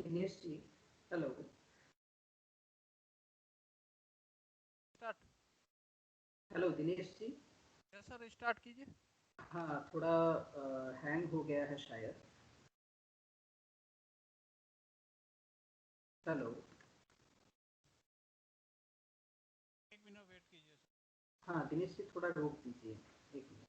Dinesh ji, hello. Start. Hello Dinesh ji. Sir start कीजिए। हाँ, थोड़ा हैंग हो गया है शायद। हेलो। एक मिनट वेट कीजिए सर। हाँ दिनेश जी, थोड़ा रोक दीजिए, एक मिनट।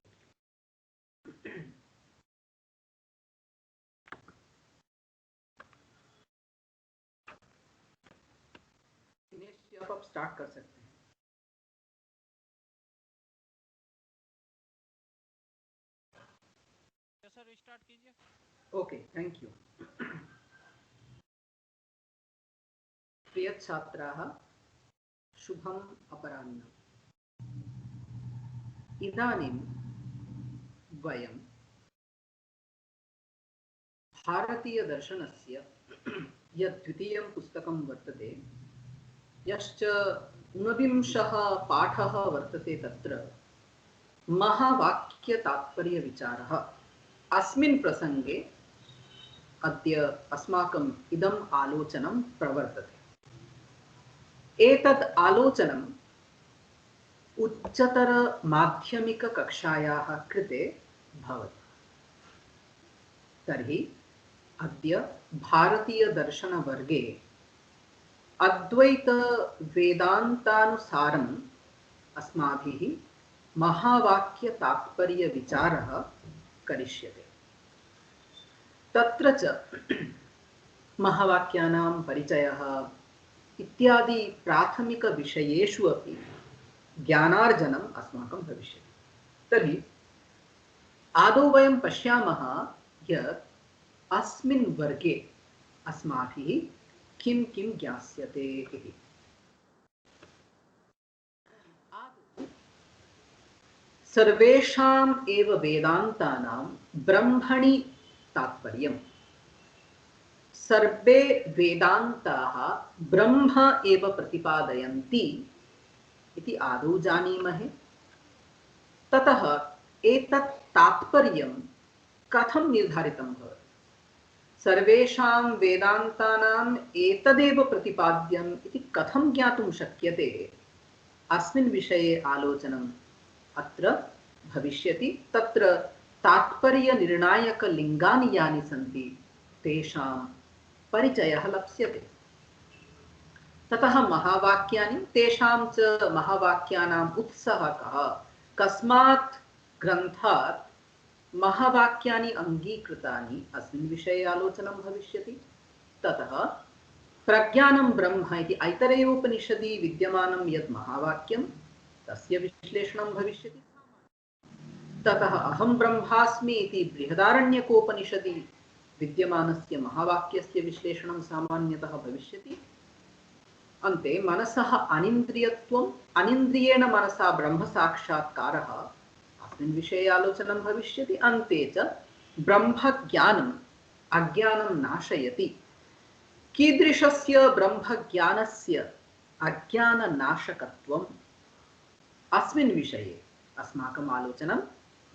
दिनेश जी, आप स्टार्ट कर सकते हैं। सर स्टार्ट कीजिए। Okay, thank you. प्रिय छात्राः, शुभम अपराह्नम्। इदानीं वयं भारतीयदर्शनस्य यत् द्वितीयं पुस्तकं वर्तते, यश्च ऊनविंशः पाठः वर्तते, तत्र महावाक्यतात्पर्यविचारः। अस्मिन् प्रसङ्गे अद्य अस्माकम् इदम् आलोचनं प्रवर्तते। एतद् आलोचनम् उच्चतरमाध्यमिककक्षायाः कृते भवति। तर्हि अद्य भारतीयदर्शनवर्गे अद्वैतवेदान्तानुसारम् अस्माभिः महावाक्यतात्पर्यविचारः करिष्यते। तत्र च महावाक्यानां परिचयः इत्यादि प्राथमिकविषयेषु अपि ज्ञानार्जनम् अस्माकं भविष्यति। तर्हि आदौ वयं पश्यामः यत् अस्मिन् वर्गे अस्माभिः किं किं ज्ञास्यते इति। सर्वेषाम् एव वेदान्तानां ब्रह्मणि तात्पर्यम्। सर्वे वेदान्ताः ब्रह्म एव प्रतिपादयन्ति इति आदौ जानीमहे। ततः एतत् तात्पर्यं कथं निर्धारितं भवति? सर्वेषां वेदान्तानाम् एतदेव प्रतिपाद्यम् इति कथं ज्ञातुं शक्यते? अस्मिन् विषये आलोचनम् अत्र भविष्यति। तत्र तात्पर्यनिर्णायकलिङ्गानि यानि सन्ति तेषां परिचयः लप्स्यते। ततः महावाक्यानि, तेषां च महावाक्यानाम् उत्सः कः, कस्मात् ग्रन्थात् महावाक्यानि अङ्गीकृतानि, अस्मिन् विषये आलोचनं भविष्यति। ततः प्रज्ञानं ब्रह्म इति ऐतरेयोपनिषदि विद्यमानं यत् महावाक्यं, तस्य विश्लेषणं भविष्यति। ततः अहं ब्रह्मास्मि इति बृहदारण्यकोपनिषदि विद्यमानस्य महावाक्यस्य विश्लेषणं सामान्यतः भविष्यति। अन्ते मनसः अनिन्द्रियत्वम्, अनिन्द्रियेण मनसा ब्रह्मसाक्षात्कारः, अस्मिन् विषये आलोचनं भविष्यति। अन्ते च ब्रह्मज्ञानम् अज्ञानं नाशयति। कीदृशस्य ब्रह्मज्ञानस्य अज्ञाननाशकत्वम्, अस्मिन् विषये अस्माकम् आलोचनं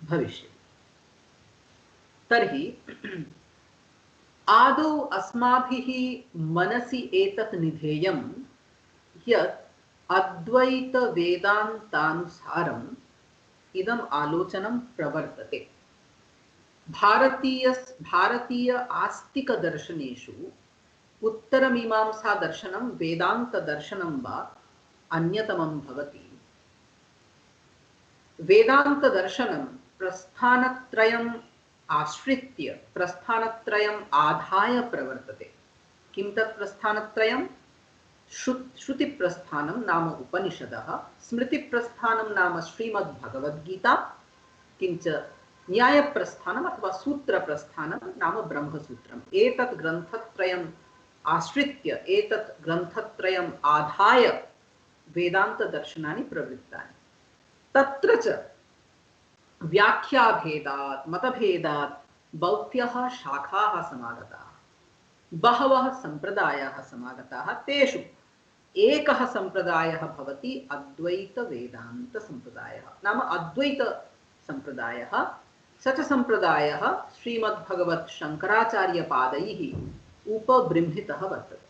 भविष्यति। तर्हि आदौ अस्माभिः मनसि एतत् निधेयं यत् अद्वैतवेदान्तानुसारम् इदम् आलोचनं प्रवर्तते। भारतीय आस्तिकदर्शनेषु उत्तरमीमांसादर्शनं वेदान्तदर्शनं वा अन्यतमं भवति। वेदान्तदर्शनं प्रस्थानत्रयम् आश्रित्य, प्रस्थानत्रयम् आधाय प्रवर्तते। किं तत् प्रस्थानत्रयं? श्रुतिप्रस्थानं नाम उपनिषदः, स्मृतिप्रस्थानं नाम श्रीमद्भगवद्गीता, किञ्च न्यायप्रस्थानम् अथवा सूत्रप्रस्थानं नाम ब्रह्मसूत्रम्। एतत् ग्रन्थत्रयम् आश्रित्य, एतत् ग्रन्थत्रयम् आधाय वेदान्तदर्शनानि प्रवृत्तानि। तत्र च व्याख्याभेदात्, मतभेदात् बह्व्यः शाखाः समागताः, बहवः सम्प्रदायाः समागताः। तेषु एकः सम्प्रदायः भवति अद्वैतवेदान्तसम्प्रदायः, नाम अद्वैतसम्प्रदायः। स च सम्प्रदायः श्रीमद्भगवत् शङ्कराचार्यपादैः उपबृंहितः वर्तते।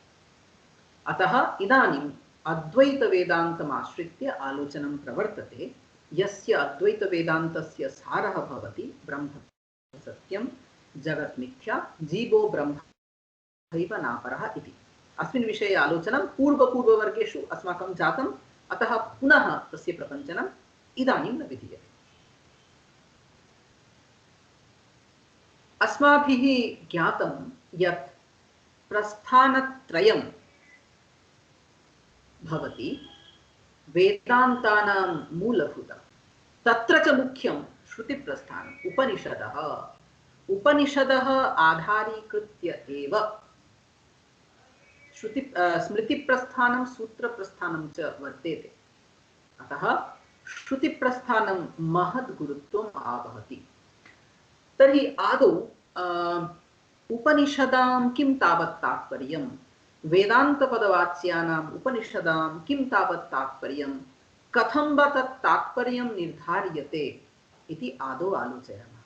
अतः इदानीम् अद्वैतवेदान्तमाश्रित्य आलोचनं प्रवर्तते, यस्य अद्वैतवेदान्तस्य सारः भवति ब्रह्म सत्यं जगत् मिथ्या जीवो ब्रह्मैव नापरः इति। अस्मिन् विषये आलोचनं पूर्ववर्गेषु अस्माकं जातम्, अतः पुनः तस्य प्रपञ्चनम् इदानीं न विधीयते। अस्माभिः ज्ञातं यत् प्रस्थानत्रयं भवति वेदान्तानां मूलभूतं। तत्र च मुख्यं श्रुतिप्रस्थानम्, उपनिषदः। उपनिषदः आधारीकृत्य एव स्मृतिप्रस्थानं सूत्रप्रस्थानं च वर्तेते। अतः श्रुतिप्रस्थानं महद् गुरुत्वम् आवहति। तर्हि आदौ उपनिषदां किं तावत् तात्पर्यं, वेदान्तपदवाच्यानाम् उपनिषदां किं तावत् तात्पर्यं, कथं वा तत् तात्पर्यं निर्धार्यते इति आदौ आलोचयामः।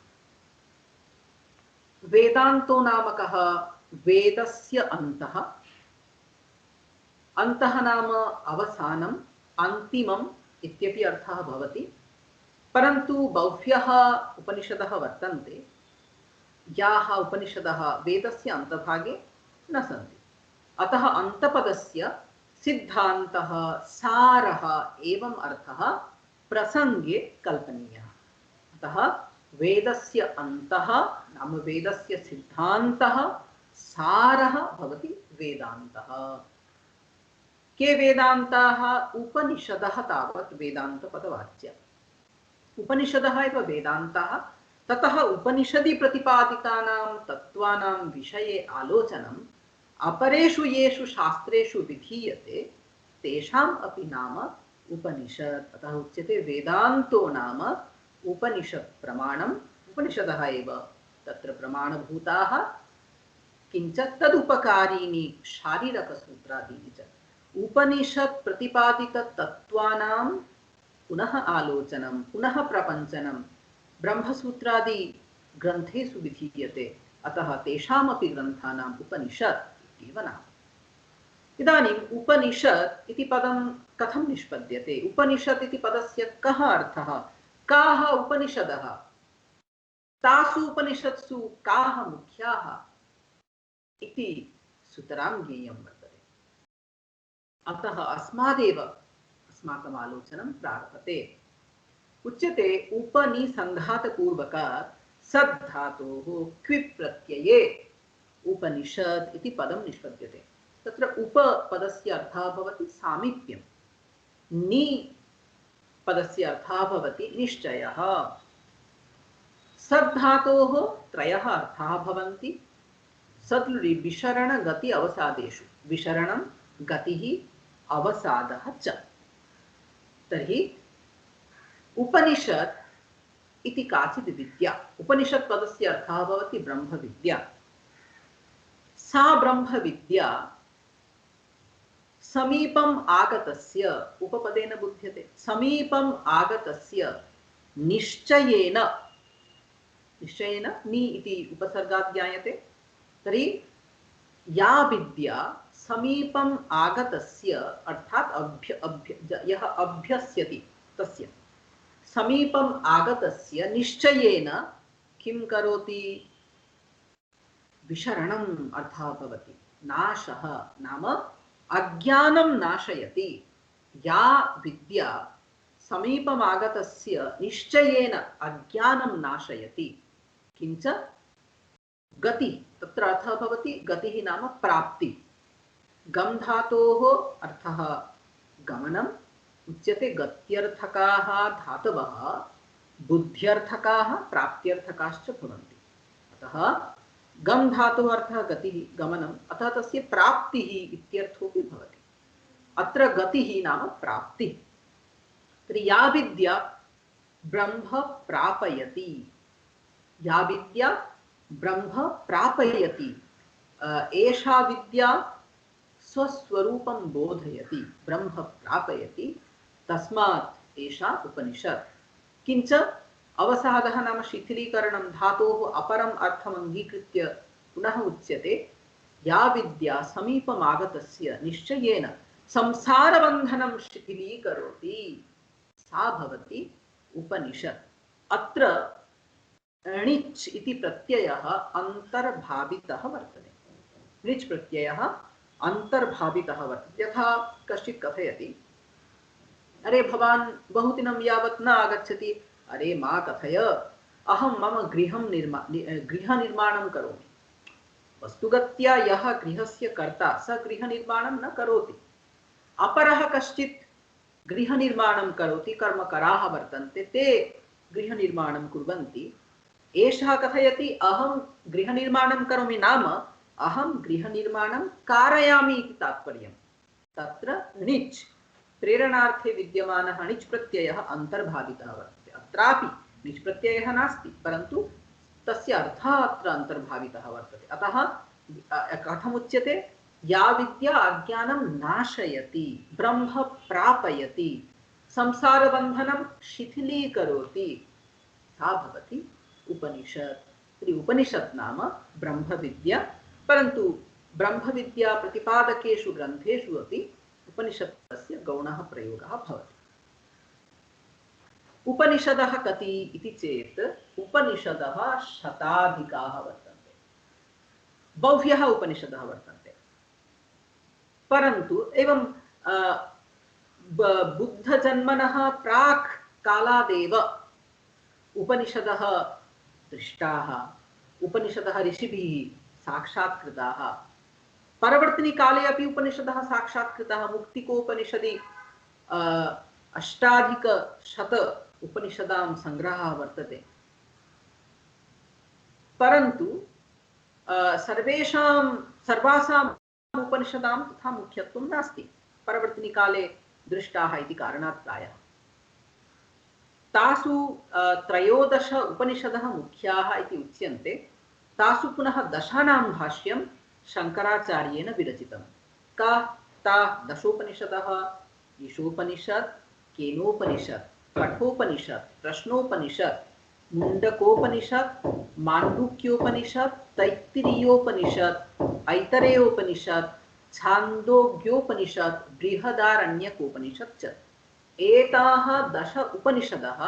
वेदान्तो नाम कः? वेदस्य अन्तः। अन्तः नाम अवसानम्, अन्तिमम् इत्यपि अर्थः भवति। परन्तु बह्व्यः उपनिषदः वर्तन्ते, याः उपनिषदः वेदस्य अन्तभागे न सन्ति। अतः अन्तपदस्य सिद्धान्तः, सारः एवं अर्थः प्रसङ्गे कल्पनीयः। अतः वेदस्य अन्तः नाम वेदस्य सिद्धान्तः, सारः भवति वेदान्तः। के वेदान्ताः? उपनिषदः तावत् वेदान्तपदवाच्या। उपनिषदः एव वेदान्ताः। ततः उपनिषदि प्रतिपादितानां तत्त्वानां विषये आलोचनम् अपरेषु येषु शास्त्रेषु विधीयते तेषाम् अपि नाम उपनिषत्। अतः उच्यते वेदान्तो नाम उपनिषत् प्रमाणम्। उपनिषदः एव तत्र प्रमाणभूताः, किञ्च तदुपकारीणि शारीरकसूत्रादीनि च। उपनिषत् प्रतिपादिततत्त्वानां पुनः आलोचनं, पुनः प्रपञ्चनं ब्रह्मसूत्रादि ग्रन्थेषु विधीयते। अतः तेषामपि ग्रन्थानाम् उपनिषत् इत्येव नाम। इदानीम् उपनिषत् इति पदं कथं निष्पद्यते? उपनिषत् इति पदस्य कः अर्थः? काः उपनिषदः? तासु उपनिषत्सु काः मुख्याः इति सुतरां ज्ञेयं वर्तते। अतः अस्मादेव अस्माकम् आलोचनं प्रारभते। उच्यते उपनिसन्धातपूर्वकात् सद्धातोः क्विप् प्रत्यये उपनिषत् इति पदं निष्पद्यते। तत्र उपपदस्य अर्थः भवति सामीप्यं, नि पदस्य अर्थः भवति निश्चयः। सद्धातोः त्रयः अर्थाः भवन्ति सद्लुरि विशरण गति अवसादेषु। विशरणं, गतिः, अवसादः च। तर्हि उपनिषत् इति काचित् विद्या। उपनिषत् पदस्य अर्थः भवति ब्रह्मविद्या। सा ब्रह्मविद्या समीपम् आगतस्य, उपपदेन बुध्यते, समीपम् आगतस्य निश्चयेन, निश्चयेन नि इति उपसर्गात् ज्ञायते। तर्हि या विद्या समीपम् आगतस्य अर्थात् यः अभ्यस्यति तस्य समीपम् आगतस्य निश्चयेन किं करोति? विशरणम् अर्थः भवति, नाशः नाम अज्ञानं नाशयति। या विद्या समीपम् आगतस्य निश्चयेन अज्ञानं नाशयति। किञ्च गति, तत्र अर्थः भवति गतिः नाम प्राप्ति। गम धातोः अर्थः गमनम्। उच्यते गत्यर्थकाः धातवः बुद्ध्यर्थकाः प्राप्त्यर्थकाश्च भवन्ति। अतः गम धातुः अर्थः गतिः, गमनम्, अतः तस्य प्राप्तिः इत्यर्थोऽपि भवति। अत्र गतिः नाम प्राप्तिः। तर्हि या विद्या ब्रह्म प्रापयति, या विद्या ब्रह्म प्रापयति, एषा विद्या स्वस्वरूपं बोधयति, ब्रह्म प्रापयति, तस्मात् एषा उपनिषत्। किञ्च अवसादः नाम शिथिलीकरणं, धातोः अपरम् अर्थम् अङ्गीकृत्य पुनः उच्यते या विद्या समीपमागतस्य निश्चयेन संसारबन्धनं शिथिलीकरोति सा भवति उपनिषत्। अत्र णिच् इति प्रत्ययः अन्तर्भावितः वर्तते। णिच् प्रत्ययः अन्तर्भावितः वर्तते। यथा कश्चित् कथयति, अरे भवान् बहुदिनं यावत् न आगच्छति, अरे मा कथय, अहं मम गृहनिर्माणं करोमि। वस्तुगत्या यः गृहस्य कर्ता स गृहनिर्माणं न करोति, अपरः कश्चित् गृहनिर्माणं करोति, कर्मकराः वर्तन्ते, ते गृहनिर्माणं कुर्वन्ति। एषः कथयति अहं गृहनिर्माणं करोमि, नाम अहं गृहनिर्माणं कारयामि इति तात्पर्यं। तत्र णिच् प्रेरणार्थे विद्यमानः णिच् प्रत्ययः अन्तर्भावितः वर्तते। अत्रापि णिच् प्रत्ययः नास्ति, परन्तु तस्य अर्थः अत्र अन्तर्भावितः वर्तते। अतः कथमुच्यते, या विद्या अज्ञानं नाशयति, ब्रह्म प्रापयति, संसारबन्धनं शिथिलीकरोति, सा भवति उपनिषत्। तर्हि उपनिषत् नाम ब्रह्मविद्या, परन्तु ब्रह्मविद्या प्रतिपादकेषु ग्रन्थेषु अपि उपनिषत्तस्य गौणः प्रयोगः भवति। उपनिषदः कति इति चेत् उपनिषदः शताधिकाः वर्तन्ते, बह्व्यः उपनिषदः वर्तन्ते। परन्तु एवं बुद्धजन्मनः प्राक् कालादेव उपनिषदः दृष्टाः, उपनिषदः ऋषिभिः साक्षात्कृताः। परवर्तिनि काले अपि उपनिषदः साक्षात्कृताः। मुक्तिकोपनिषदि 8,100 उपनिषदां संग्रहः वर्तते। परन्तु सर्वासाम् उपनिषदां तथा मुख्यत्वं नास्ति, परवर्तिनि काले दृष्टाः इति कारणात् प्रायः। तासु 13 उपनिषदः मुख्याः इति उच्यन्ते। तासु पुनः 10 भाष्यं शङ्कराचार्येण विरचितं। ताः 10 ईशोपनिषत्, केनोपनिषत्, कठोपनिषत्, प्रश्नोपनिषत्, मुण्डकोपनिषत्, माण्डूक्योपनिषत्, तैत्तिरीयोपनिषत्, ऐतरेयोपनिषत्, छान्दोग्योपनिषत्, बृहदारण्यकोपनिषत् च। एताः 10 उपनिषदः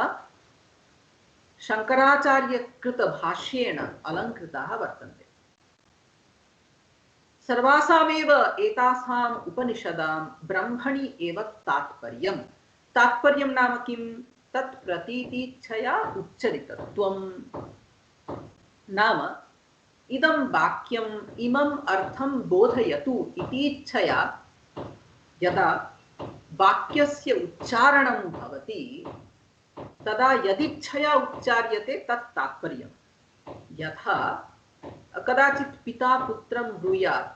शङ्कराचार्यकृतभाष्येण अलङ्कृताः वर्तन्ते। सर्वासामेव एतासाम् उपनिषदां ब्रह्मणि एव तात्पर्यं। तात्पर्यं नाम किं? तत् प्रतीतीच्छया उच्चरितत्वं। नाम इदं वाक्यम् इमम् अर्थं बोधयतु इति इच्छया यदा वाक्यस्य उच्चारणं भवति, तदा यदिच्छया उच्चार्यते तत् तात्पर्यं। यथा कदाचित् पिता पुत्रं ब्रूयात्,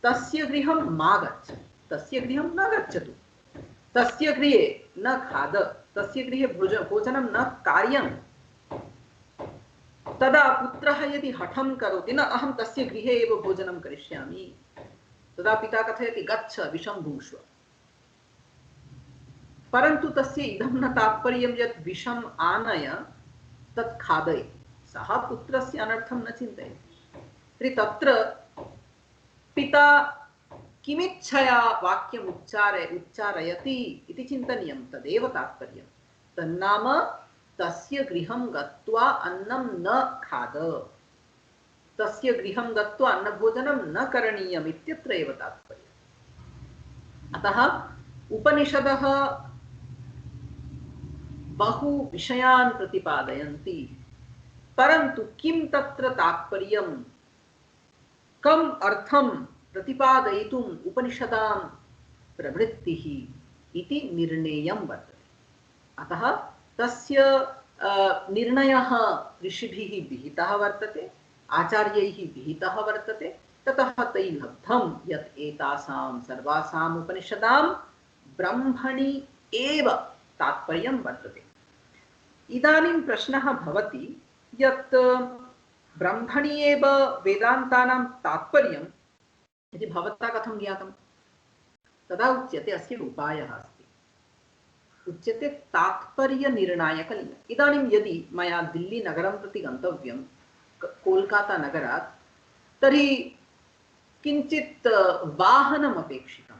तस्य गृहं मा गच्छ, तस्य गृहं न गच्छतु, तस्य गृहे न खाद, तस्य गृहे भोजनं न कार्यं। तदा पुत्रः यदि हठं करोति, न अहं तस्य गृहे एव भोजनं करिष्यामि, तदा पिता कथयति गच्छ विषं भुङ्क्ष्व। परन्तु तस्य इदं न तात्पर्यं यत् विषम् आनय तत् खादय, सः पुत्रस्य अनर्थं न चिन्तयति। तर्हि तत्र पिता किमिच्छया वाक्यम् उच्चारयति इति चिन्तनीयं, तदेव तात्पर्यं। तन्नाम तस्य गृहं गत्वा अन्नं न खाद, तस्य गृहं गत्वा अन्नभोजनं न करणीयम् इत्यत्र एव तात्पर्यम्। अतः उपनिषदः बहु विषयान् प्रतिपादयन्ति, परन्तु किं तत्र तात्पर्यं, कम् अर्थं प्रतिपादयितुम् उपनिषदां प्रवृत्तिः इति निर्णेयं वर्तते। अतः तस्य निर्णयः ऋषिभिः विहितः वर्तते, आचार्यैः विहितः वर्तते। ततः तैः लब्धं यत् एतासां सर्वासाम् उपनिषदां ब्रह्मणि एव तात्पर्यं वर्तते। इदानीं प्रश्नः भवति यत् ब्रह्मणि एव वेदान्तानां तात्पर्यम् इति भवता कथं ज्ञातं? तदा उच्यते अस्य उपायः अस्ति। उच्यते तात्पर्यनिर्णायकलिङ्गम्। इदानीं यदि मया दिल्लीनगरं प्रति गन्तव्यं कोल्काता नगरात्, तर्हि किञ्चित् वाहनम् अपेक्षितं,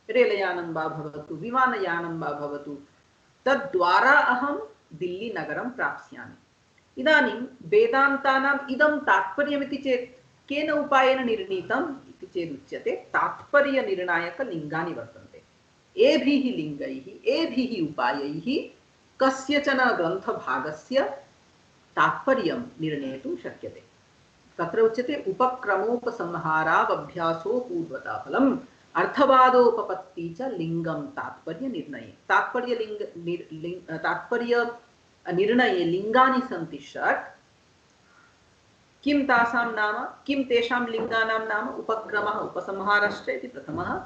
रेलयानं वा भवतु विमानयानं वा भवतु, तद्वारा अहं दिल्लीनगरं प्राप्स्यामि। इदानीं वेदान्तानाम् इदं तात्पर्यमिति चेत् केन उपायेन निर्णीतम् इति चेदुच्यते तात्पर्यनिर्णायकलिङ्गानि वर्तन्ते। एभिः लिङ्गैः एभिः उपायैः कस्यचन ग्रन्थभागस्य तात्पर्यं निर्णेतुं शक्यते। तत्र उच्यते उपक्रमोपसंहारावभ्यासो पूर्वता फलम् अर्थवादोपपत्ति च लिङ्गं तात्पर्यनिर्णये। तात्पर्यनिर्णये लिङ्गानि सन्ति षट्। किं तासां नाम, किं तेषां लिङ्गानां नाम? उपक्रमः उपसंहारश्च इति प्रथमः,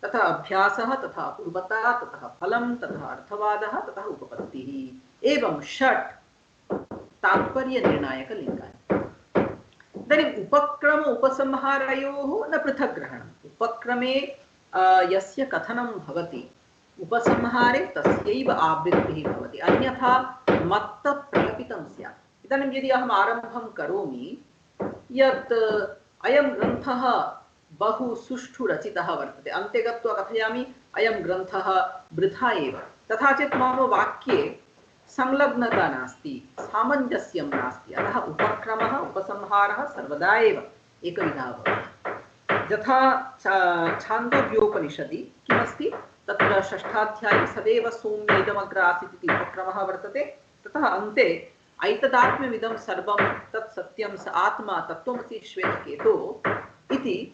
तथा अभ्यासः, तथा पूर्वता, ततः फलं, ततः अर्थवादः, ततः उपपत्तिः। एवं षट् तात्पर्यनिर्णायकलिङ्गानि। इदानीम् उपक्रम उपसंहारयोः न पृथक् ग्रहणम्। उपक्रमे यस्य कथनं भवति, उपसंहारे तस्यैव आवृत्तिः भवति, अन्यथा मत्तः प्रकपितं स्यात्। इदानीं यदि अहम् आरम्भं करोमि यत् अयं ग्रन्थः बहु सुष्ठु रचितः वर्तते, अन्ते गत्वा कथयामि अयं ग्रन्थः वृथा एव, तथा चेत् मम वाक्ये संलग्नता नास्ति, सामञ्जस्यं नास्ति, अतः उपक्रमः उपसंहारः सर्वदा एव एकविधः भवति। यथा छान्दोग्योपनिषदि किमस्ति, तत्र षष्ठाध्याये सदैव सौम्येदमग्र आसीत् इति उपक्रमः वर्तते, ततः अन्ते ऐतदात्म्यमिदं सर्वं तत् सत्यं स आत्मा तत्त्वमसि श्वेतकेतो इति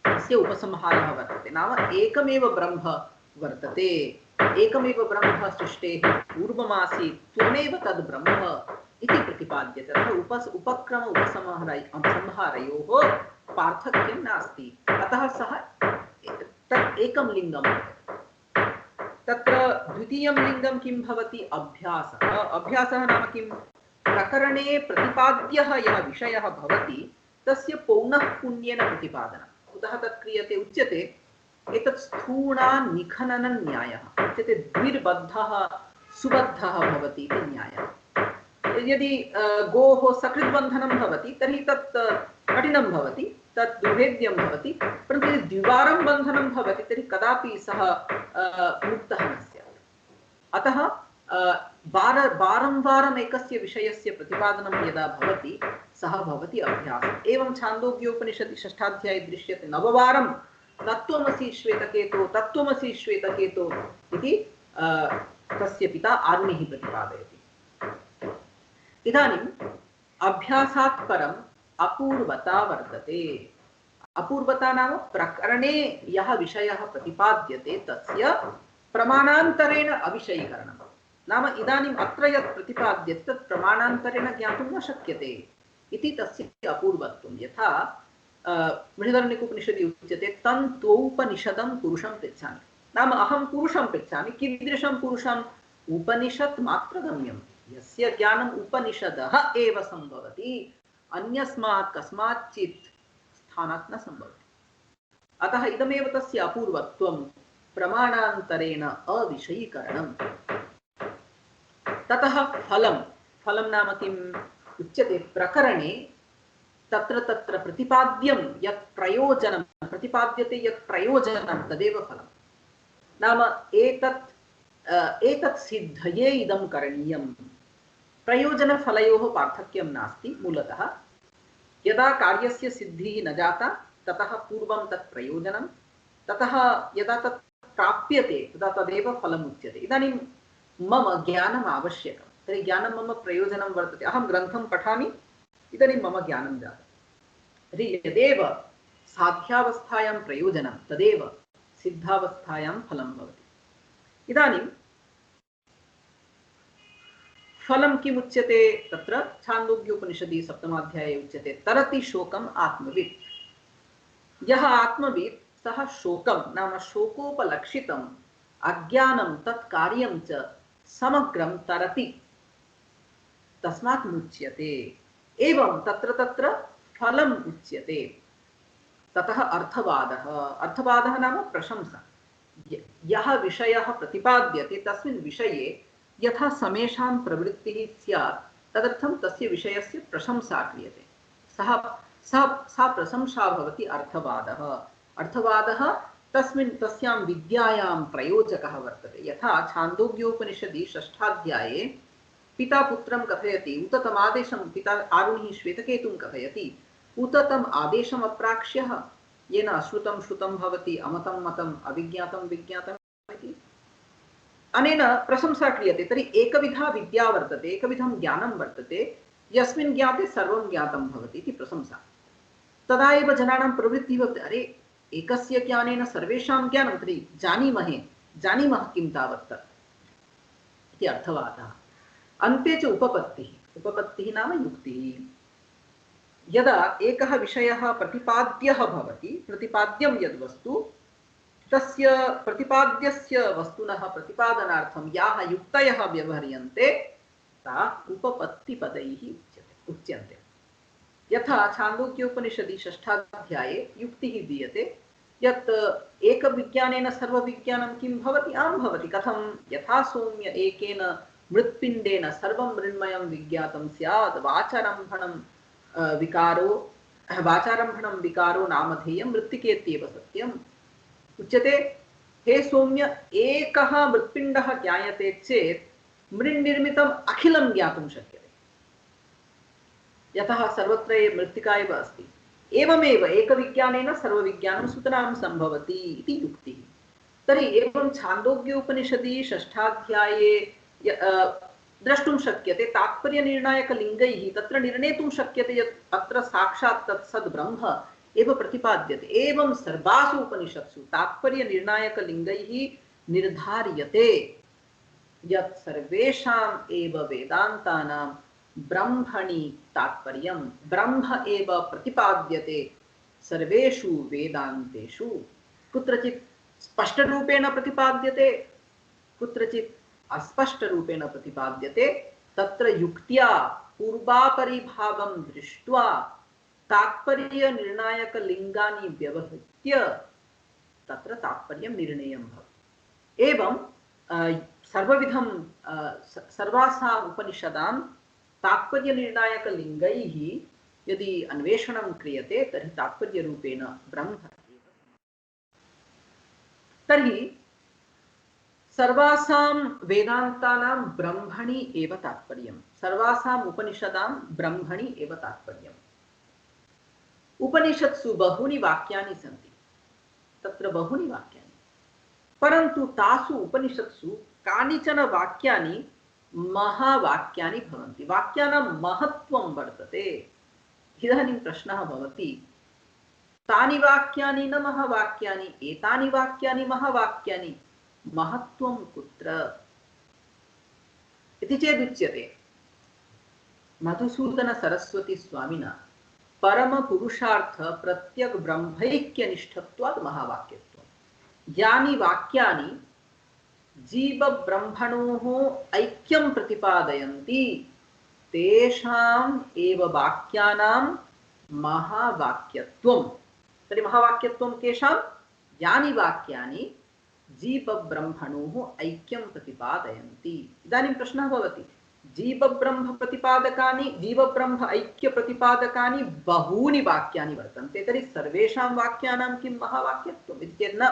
अस्य उपसंहारः वर्तते। नाम एकमेव ब्रह्म वर्तते, एकमेव ब्रह्म सृष्टेः पूर्वमासीत्, त्वमेव तद् ब्रह्म इति प्रतिपाद्यते। अतः उपक्रम उपसंहारयोः पार्थक्यं नास्ति, अतः सः तत् एकं लिङ्गं वर्तते। तत्र द्वितीयं लिङ्गं किं भवति? अभ्यासः। अभ्यासः नाम किं? प्रकरणे प्रतिपाद्यः यः विषयः भवति तस्य पौनःपुन्येन प्रतिपादनं। कुतः तत् क्रियते? उच्यते एतत् स्थूणान्निखननन्यायः। उच्यते द्विर्बद्धः सुबद्धः भवति इति न्यायः। यदि गोः सकृद्बन्धनं भवति तर्हि तत् कठिनं भवति, तत् दुर्भेद्यं भवति, परन्तु यदि द्विवारं बन्धनं भवति तर्हि कदापि सः मुक्तः न स्यात्। अतः वारं वारम् एकस्य विषयस्य प्रतिपादनं यदा भवति सः भवति अभ्यासः। एवं छान्दोग्योपनिषदि षष्ठाध्याये दृश्यते नववारं तत्त्वमसि श्वेतकेतो तत्त्वमसि श्वेतकेतो इति तस्य पिता आग्निः प्रतिपादयति। इदानीम् अभ्यासात् परम् अपूर्वता वर्तते। अपूर्वता नाम प्रकरणे यः विषयः प्रतिपाद्यते तस्य प्रमाणान्तरेण अविषयीकरणं। नाम इदानीम् अत्र यत् प्रतिपाद्यते तत् प्रमाणान्तरेण ज्ञातुं न शक्यते इति तस्य अपूर्वत्वं। यथा बृहदारण्यकोपनिषदि उच्यते तन्त्वोपनिषदं पुरुषं पृच्छामि। नाम अहं पुरुषं पृच्छामि, कीदृशं पुरुषम्? उपनिषत् मात्रगम्यं, यस्य ज्ञानम् उपनिषदः एव सम्भवति, अन्यस्मात् कस्माच्चित् स्थानात् न सम्भवति। अतः इदमेव तस्य अपूर्वत्वं, प्रमाणान्तरेण अविषयीकरणं। ततः फलं। फलं नाम किम्? उच्यते प्रकरणे तत्र तत्र प्रतिपाद्यं यत् प्रयोजनं प्रतिपाद्यते, यत् प्रयोजनं तदेव फलं। नाम एतत् सिद्धये इदं करणीयं। प्रयोजनफलयोः पार्थक्यं नास्ति मूलतः। यदा कार्यस्य सिद्धिः न जाता ततः पूर्वं तत् प्रयोजनं, ततः यदा तत् प्राप्यते तदा तदेव फलम् उच्यते। इदानीं मम ज्ञानम् आवश्यकं, तर्हि ज्ञानं मम प्रयोजनं वर्तते। अहं ग्रन्थं पठामि, इदानीं मम ज्ञानं जातं। तर्हि यदेव साध्यावस्थायां प्रयोजनं तदेव सिद्धावस्थायां फलं भवति। इदानीं फलं किमुच्यते? तत्र छान्दोग्योपनिषदि सप्तमाध्याये उच्यते तरति शोकम् आत्मवित्। यः आत्मवित् सः शोकं नाम शोकोपलक्षितम् अज्ञानं तत् कार्यं च समग्रं तरति, तस्मात् मुच्यते। एवं तत्र तत्र फलम् उच्यते। ततः अर्थवादः। अर्थवादः नाम प्रशंसा। यः विषयः प्रतिपाद्यते तस्मिन् विषये यथा समेषां प्रवृत्तिः स्यात् तदर्थं तस्य विषयस्य प्रशंसा क्रियते। सः सा प्रशंसा भवति अर्थवादः। अर्थवादः तस्यां विद्यायां प्रयोजकः वर्तते। यथा छान्दोग्योपनिषदि षष्ठाध्याये पिता पुत्रं कथयति, उत तमादेशं पिता आरुणिः श्वेतकेतुं कथयति, उत तम् आदेशम् अप्राक्ष्यः येन अश्रुतं श्रुतं भवति, अमतं मतम्, अविज्ञातं विज्ञातम् इति। अनेन प्रशंसा क्रियते। तर्हि एकविधा विद्या वर्तते, एकविधं ज्ञानं वर्तते, यस्मिन् ज्ञाते सर्वं ज्ञातं भवति इति प्रशंसा। तदा एव जनानां प्रवृत्तिः भवति, अरे एकस्य ज्ञानेन सर्वेषां ज्ञानं, तर्हि जानीमः किं तावत् तत् इति अर्थवादः। अन्ते च उपपत्तिः। उपपत्तिः नाम युक्तिः। यदा एकः विषयः प्रतिपाद्यः भवति, प्रतिपाद्यं यद्वस्तु, तस्य प्रतिपाद्यस्य वस्तुनः प्रतिपादनार्थं याः युक्तयः व्यवह्रियन्ते ताः उपपत्तिपदैः उच्यन्ते। यथा छान्दोग्योपनिषदि षष्ठाध्याये युक्तिः दीयते यत् एकविज्ञानेन सर्वविज्ञानं किं भवति? आं भवति। कथं? यथा सौम्य एकेन मृत्पिण्डेन सर्वं मृण्मयं विज्ञातं स्यात्, वाचारम्भणं विकारो नामधेयं मृत्तिकेत्येव सत्यम् उच्यते। हे सौम्य, एकः मृत्पिण्डः ज्ञायते चेत् मृन्निर्मितम् अखिलं ज्ञातुं शक्यते। यतः सर्वत्र मृत्तिका एव अस्ति। एवमेव एकविज्ञानेन सर्वविज्ञानं सुतरां सम्भवति इति युक्तिः। तर्हि एवं छान्दोग्योपनिषदि षष्ठाध्याये द्रष्टुं शक्यते, तात्पर्यनिर्णायकलिङ्गैः तत्र निर्णेतुं शक्यते यत् अत्र साक्षात् तत्सद् ब्रह्म एव प्रतिपाद्यते। एवं सर्वासु उपनिषत्सु तात्पर्यनिर्णायकलिङ्गैः निर्धार्यते यत् सर्वेषाम् एव वेदान्तानां ब्रह्मणि तात्पर्यं, ब्रह्म एव प्रतिपाद्यते सर्वेषु वेदान्तेषु। कुत्रचित् स्पष्टरूपेण प्रतिपाद्यते, कुत्रचित् अस्पष्टरूपेण प्रतिपाद्यते। तत्र युक्त्या पूर्वापरिभागं दृष्ट्वा तात्पर्यनिर्णायकलिङ्गानि व्यवहृत्य तत्र तात्पर्यं निर्णेयं भवति। एवं सर्वासाम् उपनिषदां तात्पर्यनिर्णायकलिङ्गैः यदि अन्वेषणं क्रियते तर्हि तात्पर्यरूपेण ब्रह्म एव। तर्हि सर्वासां वेदान्तानां ब्रह्मणि एव तात्पर्यं, सर्वासाम् उपनिषदां ब्रह्मणि एव तात्पर्यम्। उपनिषत्सु बहूनि वाक्यानि सन्ति, तत्र बहूनि वाक्यानि, परन्तु तासु उपनिषत्सु कानिचन वाक्यानि महावाक्यानि भवन्ति। वाक्यानां महत्त्वं वर्तते। इदानीं प्रश्नः भवति, तानि वाक्यानि न महावाक्यानि, एतानि वाक्यानि महावाक्यानि, महत्त्वं कुत्र इति चेदुच्यते। मधुसूदन सरस्वती स्वामिना परमपुरुषार्थ प्रत्यग ब्रह्मैक्यनिष्ठत्वात् महावाक्यत्वम्। यानि वाक्यानि जीव ब्रह्मणोः ऐक्यं प्रतिपादयन्ति तेषाम् एव वाक्यानां महावाक्यत्वम्। तर्हि महावाक्यत्वं केषां? यानि वाक्यानि जीव ब्रह्मणोः ऐक्यं प्रतिपादयन्ति। इदानीं प्रश्नः भवति, जीव ब्रह्म प्रतिपादकानि, जीव ब्रह्म ऐक्य प्रतिपादकानि बहूनि वाक्यानि वर्तन्ते, तर्हि सर्वेषां वाक्यानां किं महावाक्यत्वम् इति चेत् न।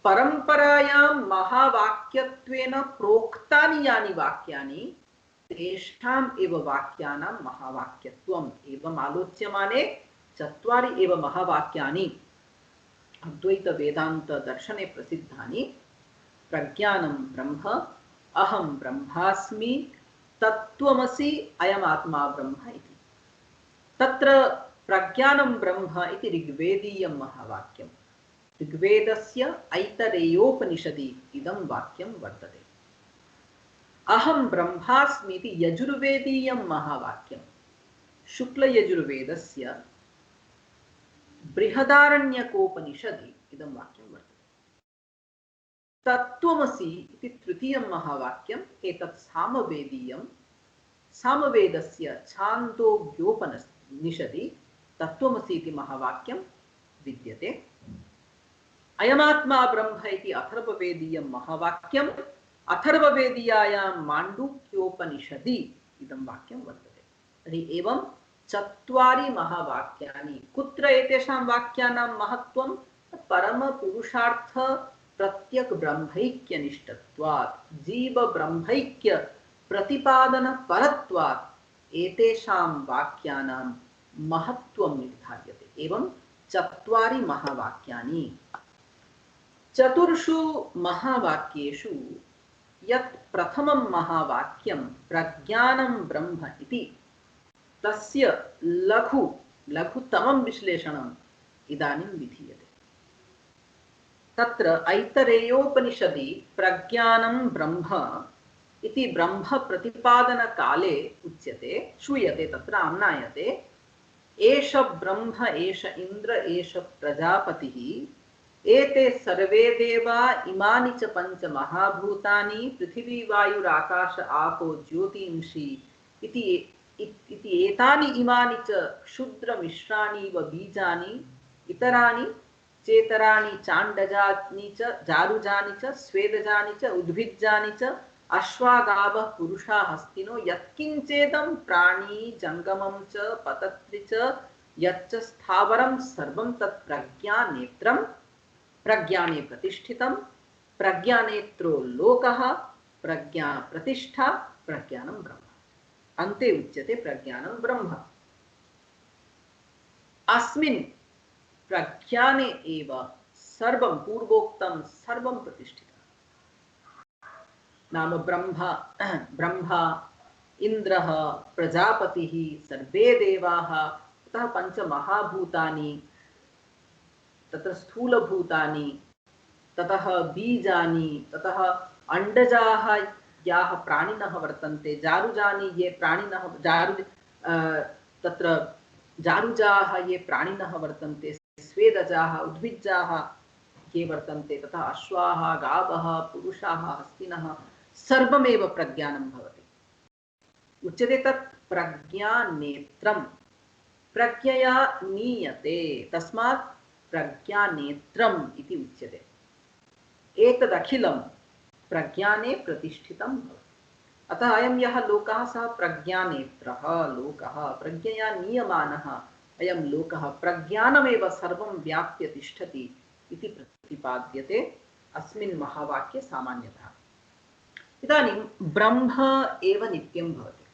परम्परायां महावाक्यत्वेन प्रोक्तानि यानि वाक्यानि तेषाम् एव वाक्यानां महावाक्यत्वम्। एवम् आलोच्यमाने चत्वारि एव महावाक्यानि अद्वैत वेदांत दर्शने प्रसिद्धानि। प्रज्ञानं ब्रह्म, अहं ब्रह्मास्मि, तत्त्वमसि, अयमात्मा ब्रह्म इति। तत्र प्रज्ञानं ब्रह्म इति ऋग्वेदीयं महावाक्यं। ऋग्वेदस्य ऐतरेयोपनिषदि इदं वाक्यं वर्तते। अहं ब्रह्मास्मि इति यजुर्वेदीयं महावाक्यं। शुक्लयजुर्वेदस्य बृहदारण्यकोपनिषदि इदं वाक्यं वर्तते। तत्त्वमसि इति तृतीयं महावाक्यम्। एतत् सामवेदीयं। सामवेदस्य छान्दोग्योपनिषदि तत्त्वमसि इति महावाक्यं विद्यते। अयमात्मा ब्रह्म इति अथर्ववेदीयं महावाक्यम्। अथर्ववेदीयायां माण्डूक्योपनिषदि इदं वाक्यं वर्तते। तर्हि एवं चत्वारि महावाक्यानि। कुत्र एतेषां वाक्यानां महत्त्वं? परमपुरुषार्थ प्रत्यक ब्रह्मैक्यनिष्ठत्वात्, जीव ब्रह्मैक्य प्रतिपादन परत्वात् एतेषां वाक्यानां महत्त्वं निर्धार्यते। एवं चत्वारि महावाक्यानि। चतुर्षु महावाक्येषु यत् प्रथमं महावाक्यं प्रज्ञानं ब्रह्म इति, तस्य लघुतमं विश्लेषणम् इदानीं विधीयते। तत्र ऐतरेयोपनिषदि प्रज्ञानं ब्रह्म इति ब्रह्म प्रतिपादनकाले उच्यते, श्रूयते, तत्र आम्नायते, एष ब्रह्म एष इन्द्र एष प्रजापतिः एते सर्वे देवा इमानि च पंच महाभूतानि पृथिवी वायुराकाश आपो ज्योतिंषि इति एतानि इमानि च क्षुद्रमिश्राणि व बीजानि इतराणि चेतराणि चाण्डजानि च जारुजानि च स्वेदजानि च उद्भिज्जानि च अश्वागावः पुरुषा हस्तिनो यत्किञ्चेदं प्राणी जंगमं च पतत्रि च यच्च स्थावरं सर्वं तत् प्रज्ञानेत्रं, प्रज्ञाने प्रतिष्ठितं, प्रज्ञानेत्रो लोकः, प्रज्ञा प्रतिष्ठा, प्रज्ञानं ब्रह्म। अन्ते उच्यते प्रज्ञानं ब्रह्म। अस्मिन् प्रज्ञाने एव सर्वं पूर्वोक्तं सर्वं प्रतिष्ठितं। नाम ब्रह्मा इन्द्रः प्रजापतिः सर्वे देवाः, ततः पंचमहाभूतानि, तत्र स्थूलभूतानि, ततः बीजानि, ततः अंडजाः याः प्राणिनः वर्तन्ते, जारुजानि ये प्राणिनः तत्र जारुजाः ये प्राणिनः वर्तन्ते, स्वेदजाः उद्भिज्जाः ये वर्तन्ते, तथा अश्वाः गावः पुरुषाः हस्तिनः सर्वमेव प्रज्ञानं भवति। उच्यते तत् प्रज्ञानेत्रं, प्रज्ञया नीयते, तस्मात् प्रज्ञानेत्रम् इति उच्यते। एतदखिलं प्रज्ञाने प्रतिष्ठितं भवति। अतः अयं यः लोकः सः प्रज्ञानेत्रः लोकः, प्रज्ञया नीयमानः अयं लोकः प्रज्ञानमेव सर्वं व्याप्य तिष्ठति इति प्रतिपाद्यते अस्मिन् महावाक्ये सामान्यतः। इदानीं ब्रह्म एव नित्यं भवति।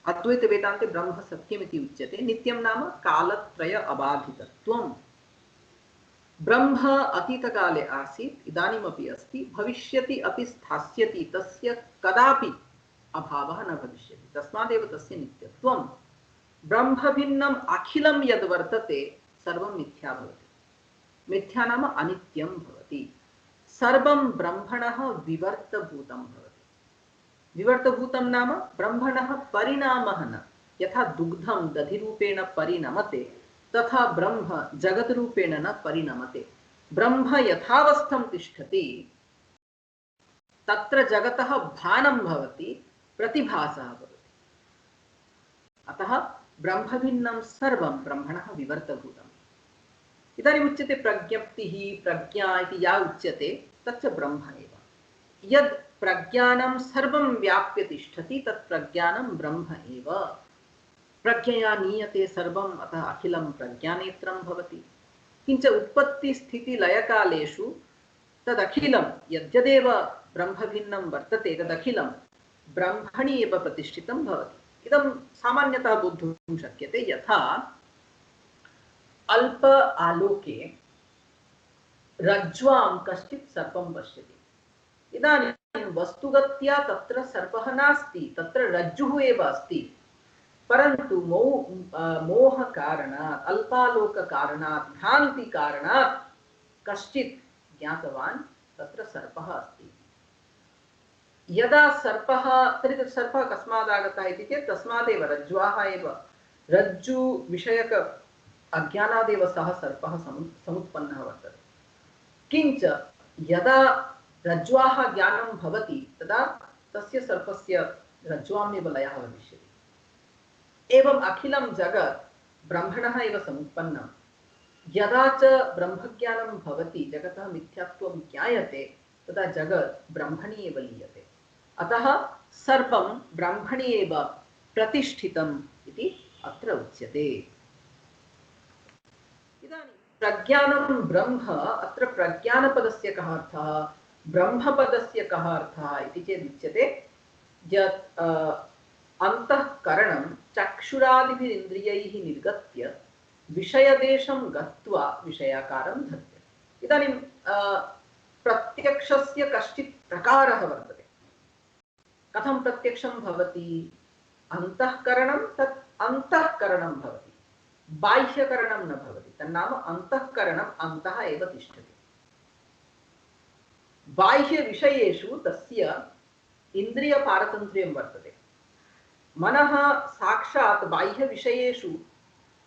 अद्वैतवेदान्ते ब्रह्म सत्यमिति उच्यते। नित्यं नाम कालत्रय अबाधितत्वं। ब्रह्म अतीतकाले आसीत्, इदानीमपि अस्ति, भविष्यति अपि स्थास्यति, तस्य कदापि अभावः न भविष्यति, तस्मादेव तस्य नित्यत्वं। ब्रह्मभिन्नम् अखिलं यद् वर्तते सर्वं मिथ्या भवति। मिथ्या नाम अनित्यं भवति। सर्वं ब्रह्मणः विवर्तभूतं भवति। विवर्तभूतं नाम ब्रह्मणः परिणामः न। यथा दुग्धं दधिरूपेण परिणमते, तथा ब्रह्म जगद्रूपेण न परिणमते। ब्रह्म यथावस्थं तिष्ठति, तत्र जगतः भानं भवति, प्रतिभासः भवति। अतः ब्रह्मभिन्नं सर्वं ब्रह्मणः विवर्तभूतम्। इदानीम् उच्यते प्रज्ञप्तिः प्रज्ञा इति या उच्यते तच्च ब्रह्म एव। यद् प्रज्ञानं सर्वं व्याप्य तिष्ठति तत् प्रज्ञानं ब्रह्म एव। प्रज्ञया नीयते सर्वम्, अतः अखिलं प्रज्ञानेत्रं भवति। किञ्च उत्पत्तिस्थितिलयकालेषु तदखिलं यद्यदेव ब्रह्मभिन्नं वर्तते तदखिलं ब्रह्मणि एव प्रतिष्ठितं भवति। इदं सामान्यतः बोद्धुं शक्यते। यथा अल्प आलोके रज्ज्वां कश्चित् सर्पं पश्यति। इदानीं वस्तुगत्या तत्र सर्पः नास्ति, तत्र रज्जुः एव अस्ति, परन्तु मोहकारणात्, अल्पालोककारणात्, भ्रान्तिकारणात् कश्चित् ज्ञातवान् तत्र सर्पः अस्ति। यदा सर्पः, तर्हि तत् सर्पः कस्मादागतः इति चेत् तस्मादेव रज्ज्वाः एव, रज्जु विषयक अज्ञानादेव सः सर्पः समुत्पन्नः वर्तते। किञ्च यदा रज्ज्वाः ज्ञानं भवति तदा तस्य सर्पस्य रज्ज्वामेव लयः भविष्यति। एवं अखिलं जगत् ब्रह्मणः एव समुत्पन्नं। यदा च ब्रह्मज्ञानं भवति, जगतः मिथ्यात्वं ज्ञायते, तदा जगत् ब्रह्मणि एव लीयते। अतः सर्वं ब्रह्मणि एव प्रतिष्ठितम् इति अत्र उच्यते। इदानीं प्रज्ञानं ब्रह्म, अत्र प्रज्ञानपदस्य कः अर्थः, ब्रह्मपदस्य कः अर्थः इति चेत् उच्यते यत् अन्तःकरणं चक्षुरादिभिरिन्द्रियैः निर्गत्य विषयदेशं गत्वा विषयाकारं धत्ते। इदानीं प्रत्यक्षस्य कश्चित् प्रकारः वर्तते। कथं प्रत्यक्षं भवति? अन्तःकरणं तत् अन्तःकरणं भवति, बाह्यकरणं न भवति। तन्नाम अन्तःकरणम् अन्तः एव तिष्ठति। बाह्यविषयेषु तस्य इन्द्रियपारतन्त्र्यं वर्तते। मनः साक्षात् बाह्यविषयेषु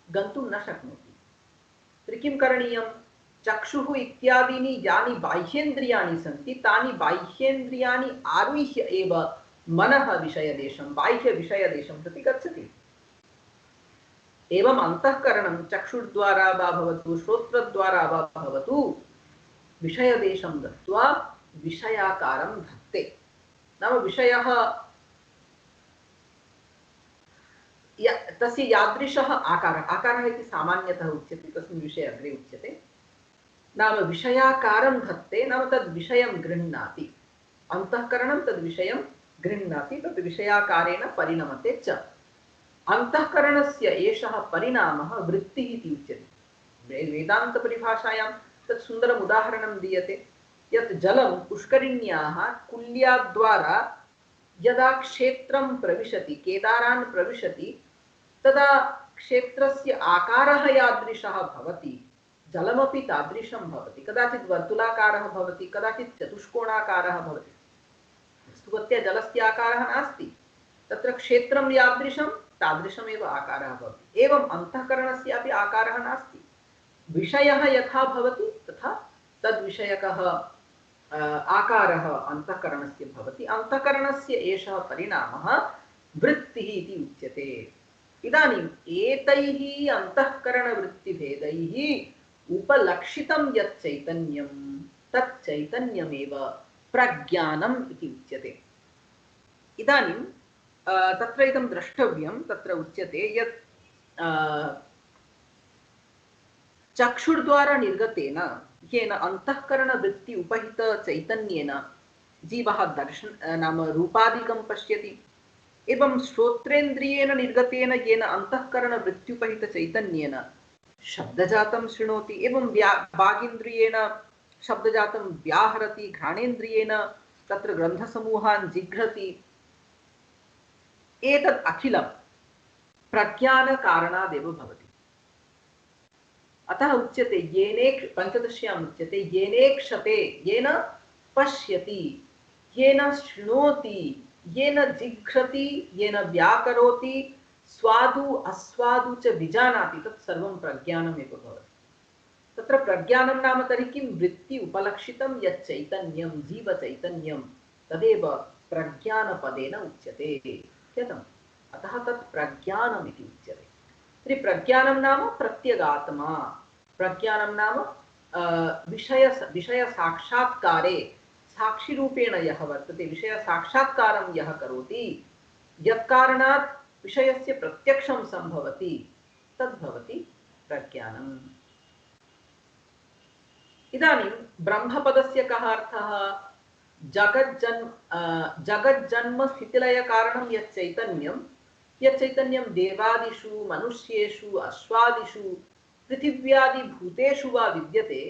गन्तुं न शक्नोति। तर्हि किं करणीयं? चक्षुः इत्यादीनि यानि बाह्येन्द्रियाणि सन्ति तानि बाह्येन्द्रियाणि आरुह्य एव मनः विषयदेशं बाह्यविषयदेशं प्रति गच्छति। एवम् अन्तःकरणं चक्षुर्द्वारा वा भवतु श्रोत्रद्वारा वा भवतु विषयदेशं गत्वा विषयाकारं धत्ते। नाम विषयः तस्य यादृशः आकारः, आकारः इति सामान्यतः उच्यते, तस्मिन् विषये अग्रे उच्यते। नाम विषयाकारं धत्ते, नाम तद् विषयं गृह्णाति। अन्तःकरणं तद् विषयं गृह्णाति, तद् विषयाकारेण परिणमते च। अन्तःकरणस्य एषः परिणामः वृत्तिः इति उच्यते। वेदान्तपरिभाषायां तत् सुन्दरम् उदाहरणं दीयते यत् जलं पुष्करिण्याः कुल्याद्वारा यदा क्षेत्रं प्रविशति, केदारान् प्रविशति, तदा क्षेत्रस्य आकारः यादृशः भवति, जलमपि तादृशं भवति। कदाचित् वर्तुलाकारः भवति, कदाचित् चतुष्कोणाकारः भवति। वस्तुतः जलस्य आकारः नास्ति, तत्र क्षेत्रं यादृशं तादृशमेव आकारः भवति। एवम् अन्तःकरणस्यापि आकारः नास्ति। विषयः यथा भवति तथा तद्विषयकः आकारः अन्तःकरणस्य भवति। अन्तःकरणस्य एषः परिणामः वृत्तिः इति उच्यते। इदानीम् एतैः अन्तःकरणवृत्तिभेदैः उपलक्षितं यत् चैतन्यं तत् चैतन्यमेव प्रज्ञानम् इति उच्यते। इदानीं तत्र इदं द्रष्टव्यं, तत्र उच्यते यत् चक्षुर्द्वारा निर्गतेन येन अन्तःकरणवृत्ति उपहित चैतन्येन जीवः नाम रूपादिकं पश्यति, एवं श्रोत्रेन्द्रियेण निर्गतेन येन अन्तःकरणवृत्त्युपहित चैतन्येन शब्दजातं शृणोति, एवं वागिन्द्रियेण शब्दजातं व्याहरति, घ्राणेन्द्रियेण तत्र ग्रन्थसमूहान् जिघ्रति। एतत् अखिलं प्रज्ञानकारणादेव भवति। अतः उच्यते पंचदश्याम् उच्यते येनेक्षते, येन पश्यति, येन शृणोति, येन जिघ्रति, येन व्याकरोति, स्वादु अस्वादु च विजानाति, तत् सर्वं प्रज्ञानमेव भवति। तत्र प्रज्ञानं नाम तर्हि किं? वृत्ति उपलक्षितं यत् चैतन्यं, जीवचैतन्यं, तदेव प्रज्ञानपदेन उच्यते। यतम् अतः तत् प्रज्ञानम् इति उच्यते। तर्हि प्रज्ञानं नाम प्रत्यगात्मा, प्रज्ञानं नाम विषयसाक्षात्कारे साक्षिरूपेण यः वर्तते, विषयसाक्षात्कारं यः करोति, यत्कारणात् विषयस्य प्रत्यक्षं सम्भवति, तद्भवति प्रज्ञानम्। इदानीं ब्रह्मपदस्य कः अर्थः? जगज्जन्म स्थितिलयकारणं यत् चैतन्यं देवादिषु, मनुष्येषु, अश्वादिषु, पृथिव्यादिभूतेषु वा विद्यते,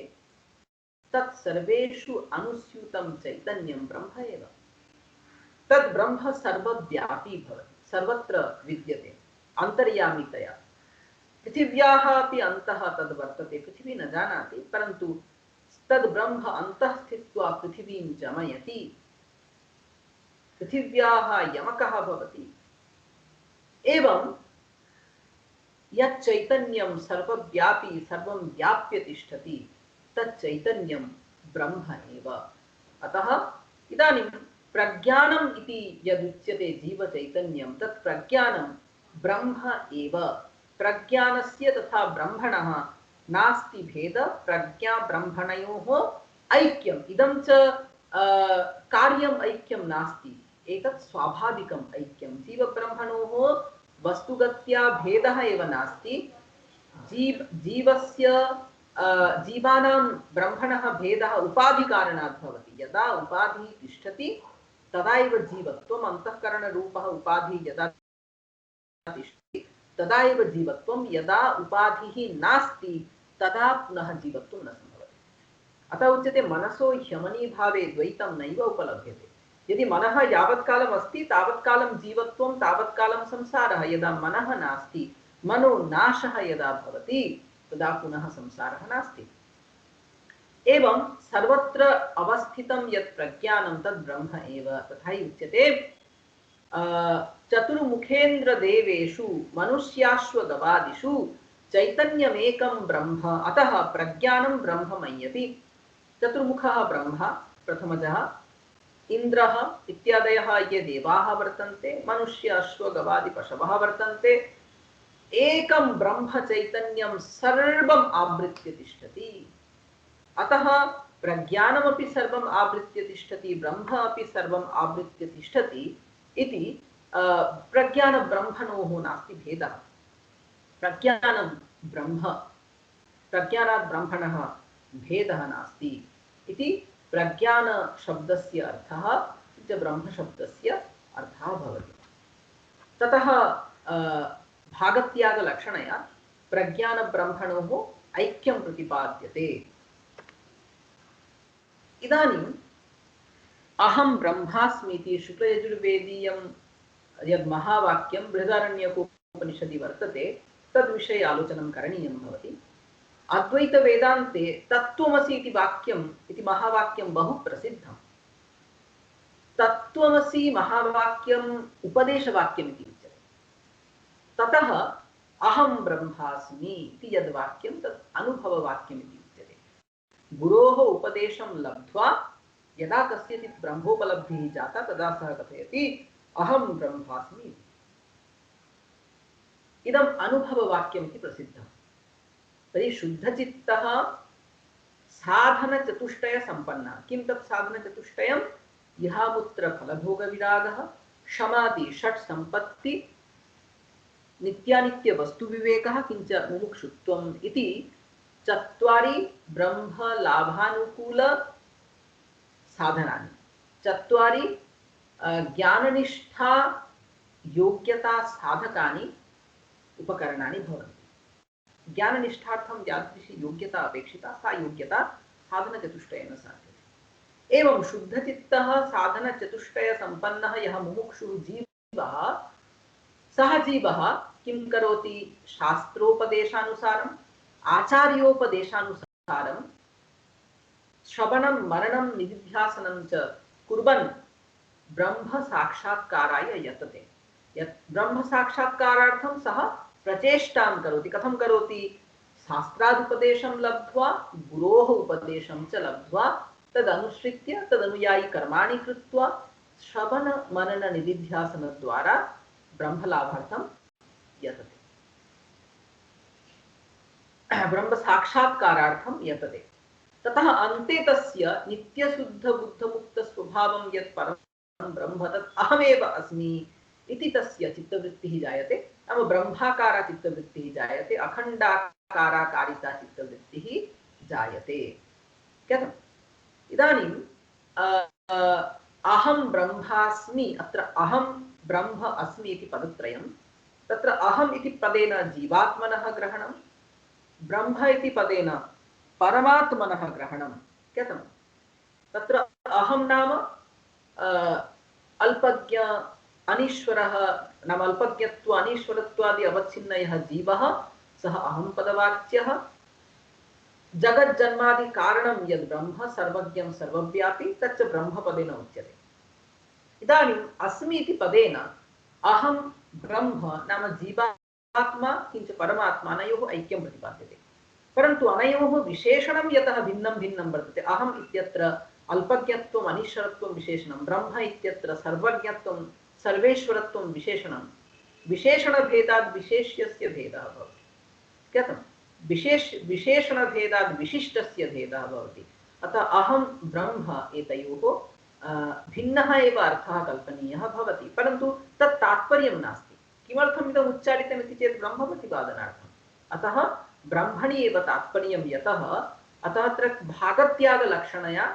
तत् सर्वेषु अनुस्यूतं चैतन्यं ब्रह्म एव। तद् ब्रह्म सर्वव्यापी भवति, सर्वत्र विद्यते अन्तर्यामितया। पृथिव्याः अपि अन्तः तद् वर्तते, पृथिवी न जानाति, परन्तु तद् ब्रह्म अन्तः स्थित्वा पृथिवीं जमयति। पृथिव्याः यमकः भवति। एवं यत् चैतन्यं सर्वव्यापी, सर्वं व्याप्य तिष्ठति, तत् चैतन्यं ब्रह्म एव। अतः इदानीं प्रज्ञानम् इति यदुच्यते जीवचैतन्यं, तत् प्रज्ञानं ब्रह्म एव। प्रज्ञानस्य तथा ब्रह्मणः नास्ति भेद, प्रज्ञा ब्रह्मणयोः ऐक्यम्। इदं च कार्यम् ऐक्यं नास्ति, एतत् स्वाभाविकम् ऐक्यं। जीवब्रह्मणोः वस्तुगत्या भेदः एव नास्ति। जीवस्य जीवानां ब्रह्मणः भेदः उपाधिकारणात् भवति। यदा उपाधिः तिष्ठति तदा एव जीवत्वम्। अन्तःकरणरूपः उपाधिः यदा तिष्ठति तदा एव जीवत्वं। यदा उपाधिः नास्ति तदा पुनः जीवत्वं न सम्भवति। अतः उच्यते मनसो ह्यमनीभावे द्वैतं नैव उपलभ्यते। यदि मनः यावत्कालम् अस्ति तावत्कालं जीवत्वं, तावत्कालं संसारः। यदा मनः नास्ति, मनो नाशः यदा भवति तदा पुनः संसारः नास्ति। एवं सर्वत्र अवस्थितं यत् प्रज्ञानं तद् ब्रह्म एव। तथा उच्यते चतुर्मुखेन्द्रदेवेषु मनुष्याश्वगवादिषु चैतन्यमेकं ब्रह्म अतः प्रज्ञानं ब्रह्म मय्यति। चतुर्मुखः ब्रह्म प्रथमजः, इन्द्रः इत्यादयः ये देवाः वर्तन्ते, मनुष्य अश्वगवादि पशवः वर्तन्ते। एकं ब्रह्म चैतन्यं सर्वम् आवृत्य तिष्ठति। अतः प्रज्ञानमपि सर्वम् आवृत्य तिष्ठति, ब्रह्म अपि सर्वम् आवृत्य तिष्ठति इति प्रज्ञानब्रह्मणोः नास्ति भेदः। प्रज्ञानं ब्रह्म, प्रज्ञानात् ब्रह्मणः भेदः नास्ति इति प्रज्ञान शब्दस्य अर्थः च ब्रह्म शब्दस्य अर्थः भवति। ततः भागत्यागलक्षणया प्रज्ञानब्रह्मणोः ऐक्यं प्रतिपाद्यते। इदानीम् अहं ब्रह्मास्मि इति शुक्लयजुर्वेदीयं यद् महावाक्यं बृहदारण्यकोपनिषदि वर्तते तद्विषये आलोचनं करणीयं भवति। अद्वैतवेदान्ते तत्त्वमसि इति वाक्यम् इति महावाक्यं बहु प्रसिद्धं। तत्त्वमसि महावाक्यम् उपदेशवाक्यम् इति उच्यते। ततः अहं ब्रह्मास्मि इति यद्वाक्यं तत् अनुभववाक्यम् इति उच्यते। गुरोः उपदेशं लब्ध्वा यदा कस्यचित् ब्रह्मोपलब्धिः जाता तदा सः कथयति अहं ब्रह्मास्मि इति। इदम् अनुभववाक्यम् इति प्रसिद्धम्। तर्हि शुद्धचित्तः साधनचतुष्टयसम्पन्नः। किं तत् साधनचतुष्टयं? इहामुत्रफलभोगविरागः, क्षमादि षट् सम्पत्ति, नित्यानित्यवस्तुविवेकः, किञ्च मुमुक्षुत्वम् इति चत्वारि ब्रह्मलाभानुकूल साधनानि, चत्वारि ज्ञाननिष्ठा योग्यता साधकानि उपकरणानि भवन्ति। ज्ञाननिष्ठार्थं यादृशी योग्यता अपेक्षिता सा योग्यता साधनचतुष्टयेन साध्यते। एवं शुद्धचित्तः साधनचतुष्टयसम्पन्नः यः मुमुक्षुः जीवः, सः जीवः किं करोति? शास्त्रोपदेशानुसारम् आचार्योपदेशानुसारं श्रवणं मननं निदिध्यासनं च कुर्वन् ब्रह्म साक्षात्काराय यतते। ब्रह्म साक्षात्कारार्थं सः प्रचेष्टां करोति। कथं करोति? शास्त्रादुपदेशं लब्ध्वा, गुरोः उपदेशं च लब्ध्वा, तदनुसृत्य तदनुयायी कर्माणि कृत्वा श्रवण मनन निदिध्यासनद्वारा ब्रह्मलाभार्थं यतते, ब्रह्म साक्षात्कारार्थं यतते। ततः अन्ते तस्य नित्यशुद्धबुद्धमुक्तस्वभावं यत् परं ब्रह्म तत् अहमेव अस्मि इति तस्य चित्तवृत्तिः जायते। नाम ब्रह्माकारा चित्तवृत्तिः जायते, अखण्डाकाराकारिता चित्तवृत्तिः जायते। कथम्? इदानीं अहं ब्रह्मास्मि, अत्र अहं ब्रह्म अस्मि इति पदत्रयं। तत्र अहम् इति पदेन जीवात्मनः ग्रहणं, ब्रह्म इति पदेन परमात्मनः ग्रहणं। कथं? तत्र अहं नाम अल्पज्ञ अनीश्वरः, नाम अल्पज्ञत्व अनीश्वरत्वादि अवच्छिन्न यः जीवः सः अहं पदवाच्यः। जगज्जन्मादि कारणं यद् ब्रह्म सर्वज्ञं सर्वव्यापी तच्च ब्रह्मपदेन उच्यते। इदानीम् अस्मि इति पदेन अहं ब्रह्म नाम जीवात्मा किञ्च परमात्मा अनयोः ऐक्यं प्रतिपाद्यते। परन्तु अनयोः विशेषणं यतः भिन्नं भिन्नं वर्तते। अहम् इत्यत्र अल्पज्ञत्वम् अनीश्वरत्वं विशेषणं, ब्रह्म इत्यत्र सर्वज्ञत्वं सर्वेश्वरत्वं विशेषणं। विशेषणभेदात् विशेष्यस्य भेदः भवति। कथं? विशेषणभेदात् विशिष्टस्य भेदः भवति। अतः अहं ब्रह्म एतयोः भिन्नः एव अर्थः कल्पनीयः भवति, परन्तु तत् तात्पर्यं नास्ति। किमर्थम् इदम् उच्चारितम् इति चेत् ब्रह्मप्रतिपादनार्थम्। अतः ब्रह्मणि एव तात्पर्यं यतः अतः अत्र भागत्यागलक्षणया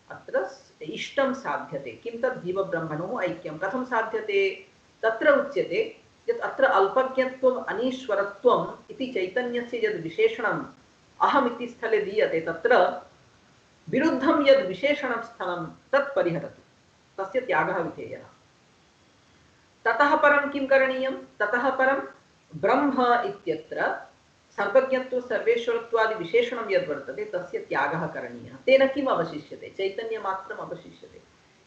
अत्र इष्टं साध्यते। किं तद् जीवब्रह्मणोः ऐक्यं कथं साध्यते? तत्र उच्यते यत् अत्र अल्पज्ञत्वम् अनीश्वरत्वम् इति चैतन्यस्य यद् विशेषणम् अहम् इति स्थले दीयते तत्र विरुद्धं यद् विशेषणं स्थलं तत् परिहरतु, तस्य त्यागः विधेयः। ततः परं किं करणीयं? ततः परं ब्रह्म इत्यत्र सर्वज्ञत्व सर्वेश्वरत्वादि विशेषणं यद् वर्तते तस्य त्यागः करणीयः। तेन किम् अवशिष्यते? चैतन्यमात्रम् अवशिष्यते।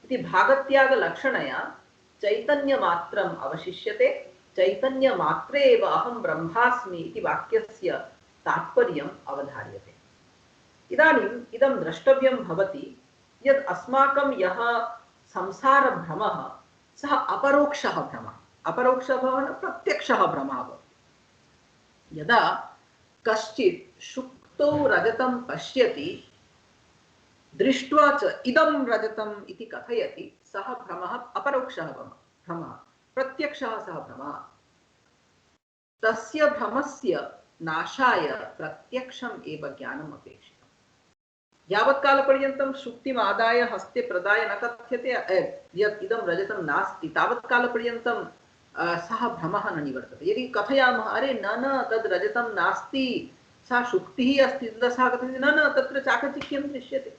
इति भागत्यागलक्षणया चैतन्यमात्रम् अवशिष्यते। चैतन्यमात्रे एव अहं ब्रह्मास्मि इति वाक्यस्य तात्पर्यम् अवधार्यते। इदानीम् इदं द्रष्टव्यं भवति यद् अस्माकं यः संसारभ्रमः सः अपरोक्षः भ्रमः। अपरोक्षः भ्रमः प्रत्यक्षः भ्रमः भवति। यदा कश्चित् शुक्तौ रजतं पश्यति दृष्ट्वा च इदं रजतम् इति कथयति, सः भ्रमः अपरोक्षः भ्रमः। प्रत्यक्षः सः भ्रमः। तस्य भ्रमस्य नाशाय प्रत्यक्षम् एव ज्ञानम् अपेक्षितम्। यावत्कालपर्यन्तं शुक्तिम् आदाय हस्ते प्रदाय न कथ्यते यत् इदं रजतं नास्ति, तावत्कालपर्यन्तं सः भ्रमः न निवर्तते। यदि कथयामः अरे न तद् रजतं नास्ति, सा शुक्तिः अस्ति, तदा सः कथयति न तत्र चाकचिक्यं दृश्यते,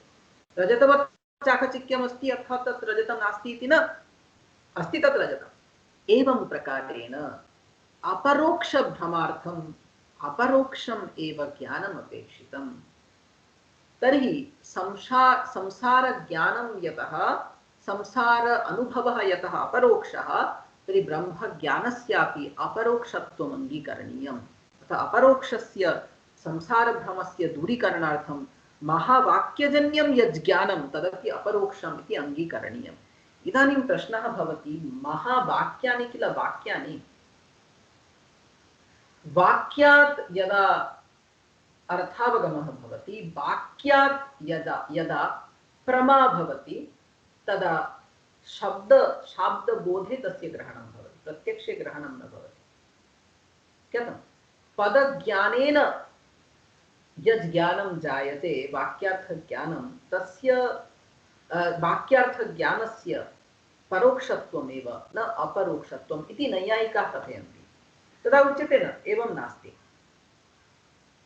रजतवत् चाकचिक्यम् अस्ति अर्थात् तत् रजतं नास्ति इति न, अस्ति तत् रजतम्। एवं प्रकारेण अपरोक्षभ्रमार्थम् अपरोक्षम् एव ज्ञानम् अपेक्षितम्। तर्हि संसारज्ञानं यतः संसार अनुभवः यतः अपरोक्षः, तर्हि ब्रह्मज्ञानस्यापि अपरोक्षत्वम् अङ्गीकरणीयम्। अतः अपरोक्षस्य संसारभ्रमस्य दूरीकरणार्थं महावाक्यजन्यं यत् ज्ञानं तदपि अपरोक्षम् इति अङ्गीकरणीयम्। इदानीं प्रश्नः भवति, महावाक्यानि किल वाक्यानि, वाक्यात् यदा अर्थावगमः भवति, वाक्यात् यदा यदा प्रमा भवति तदा शाब्दबोधे तस्य ग्रहणं भवति, प्रत्यक्षे ग्रहणं न भवति। कथं? पदज्ञानेन यद् ज्ञानं जायते वाक्यार्थज्ञानं, तस्य वाक्यार्थज्ञानस्य परोक्षत्वमेव न अपरोक्षत्वम् इति नैयायिकाः कथयन्ति। तदा उच्यते न, एवं नास्ति।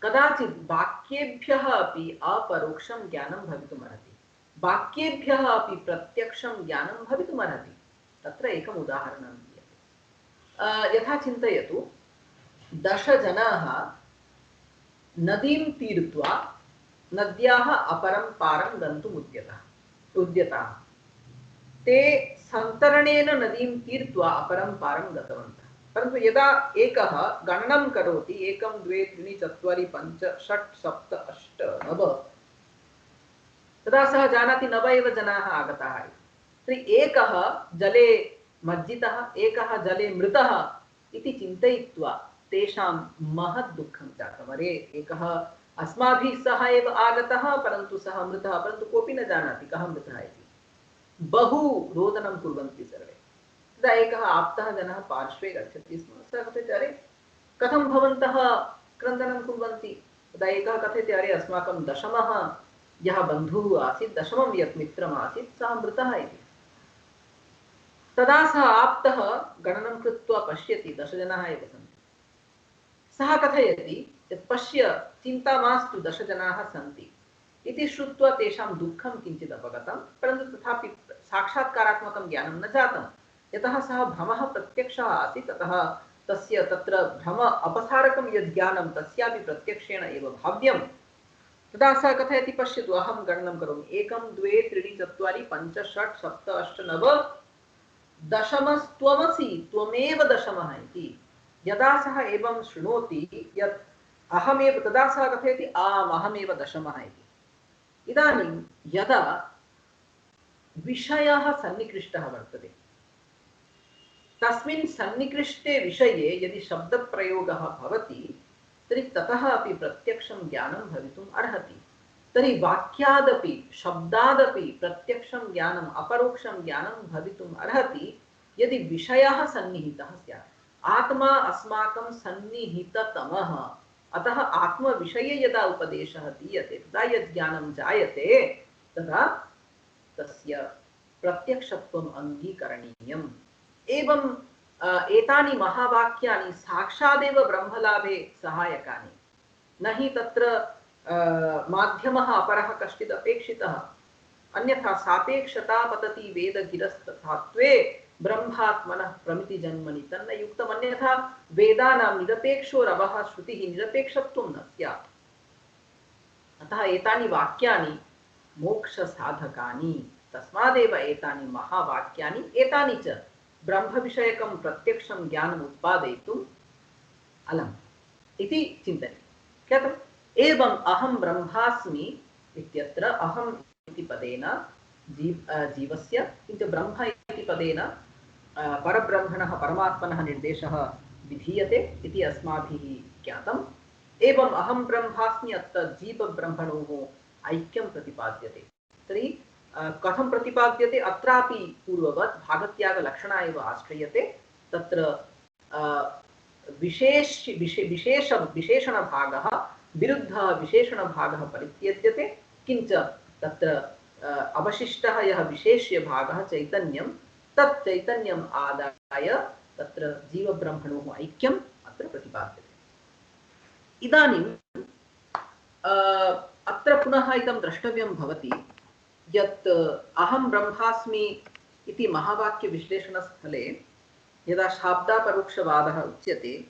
कदाचित् वाक्येभ्यः अपि अपरोक्षं ज्ञानं भवितुमर्हति, वाक्येभ्यः अपि प्रत्यक्षं ज्ञानं भवितुमर्हति। तत्र एकम् उदाहरणं दीयते। यथा चिन्तयतु, 10 जनाः नदीं तीर्त्वा नद्याः अपरं पारं गन्तुम् उद्यताः। ते सन्तरणेन नदीं तीर्त्वा अपरं पारं गतवन्तः। परन्तु यदा एकः गणनं करोति 1 2 3 4 5 6 7 8 9, तदा सः जानाति 9 एव जनाः आगताः इति। तर्हि एकः जले मज्जितः, एकः जले मृतः इति चिन्तयित्वा तेषां महत् दुःखं जातम्। अरे एकः अस्माभिः सह एव आगतः परन्तु सः मृतः, परन्तु कोऽपि न जानाति कः मृतः इति। बहु रोदनं कुर्वन्ति सर्वे। तदा एकः आप्तः जनः पार्श्वे गच्छति स्म। सः कथयति, अरे कथं भवन्तः क्रन्दनं कुर्वन्ति? तदा एकः कथयति, अरे अस्माकं दशमः यः बन्धुः आसीत्, दशमं यत् मित्रम् आसीत्, सः मृतः इति। तदा सः आप्तः गणनं कृत्वा पश्यति 10 जनाः एव सन्ति। सः कथयति यत् पश्य, चिन्ता मास्तु, 10 जनाः सन्ति इति श्रुत्वा तेषां दुःखं किञ्चित् अपगतं, परन्तु तथापि साक्षात्कारात्मकं ज्ञानं न जातं। यतः सः भ्रमः प्रत्यक्षः आसीत्, अतः तस्य तत्र भ्रम अपसारकं यद् ज्ञानं तस्यापि प्रत्यक्षेण एव भाव्यं। तदा सः कथयति, पश्यतु अहं गणनं करोमि, 1 2 3 4 5 6 7 8 9, दशमस्त्वमसि, त्वमेव दशमः इति। यदा सः एवं शृणोति यत् अहमेव, तदा सः कथयति, आम् अहमेव दशमः इति। इदानीं यदा विषयः सन्निकृष्टः वर्तते, तस्मिन् सन्निकृष्टे विषये यदि शब्दप्रयोगः भवति तर्हि ततः अपि प्रत्यक्षं ज्ञानं भवितुम् अर्हति। तर्हि वाक्यादपि शब्दादपि प्रत्यक्षं ज्ञानम् अपरोक्षं ज्ञानं भवितुम् अर्हति यदि विषयः सन्निहितः स्यात्। आत्मा अस्माकं सन्निहिततमः, अतः आत्मविषये यदा उपदेशः दीयते तदा यद् ज्ञानं जायते तदा तस्य प्रत्यक्षत्वम् अङ्गीकरणीयम्। एवं एतानि महावाक्यानि साक्षादेव ब्रह्मलाभे सहायकानि, न हि तत्र माध्यमः अपरः कश्चित् अपेक्षितः। अन्यथा सापेक्षता पतति वेदगिरस्तथात्वे ब्रह्मात्मनः प्रमिति जन्मनि तन्न युक्तम्। अन्यथा वेदानां निरपेक्षोरवः श्रुतिः निरपेक्षत्वं न स्यात्। अतः एतानि वाक्यानि मोक्षसाधकानि, तस्मादेव एतानि महावाक्यानि एतानि च ब्रह्मविषयकं प्रत्यक्षं ज्ञानम् उत्पादयितुम् अलम् इति चिन्तनीयं। ज्ञातम्? एवम् अहं ब्रह्मास्मि इत्यत्र अहम् इति पदेन जीवस्य, किञ्च ब्रह्म इति पदेन परब्रह्मणः परमात्मनः निर्देशः विधीयते इति अस्माभिः ज्ञातम्। एवम् अहं ब्रह्मास्मि अत्र जीवब्रह्मणोः ऐक्यं प्रतिपाद्यते। तर्हि कथं प्रतिपाद्यते? अत्रापि पूर्ववत् भागत्यागलक्षणा एव आश्रयते। तत्र विशेषणभागः विरुद्धः विशेषणभागः परित्यज्यते, किञ्च तत्र अवशिष्टः यः विशेष्यभागः चैतन्यं, तत् चैतन्यम् आदाय तत्र जीवब्रह्मणोः ऐक्यम् अत्र प्रतिपाद्यते। इदानीं अत्र पुनः इदं द्रष्टव्यं भवति यत् अहं ब्रह्मास्मि इति महावाक्यविश्लेषणस्थले यदा शाब्दापरोक्षवादः उच्यते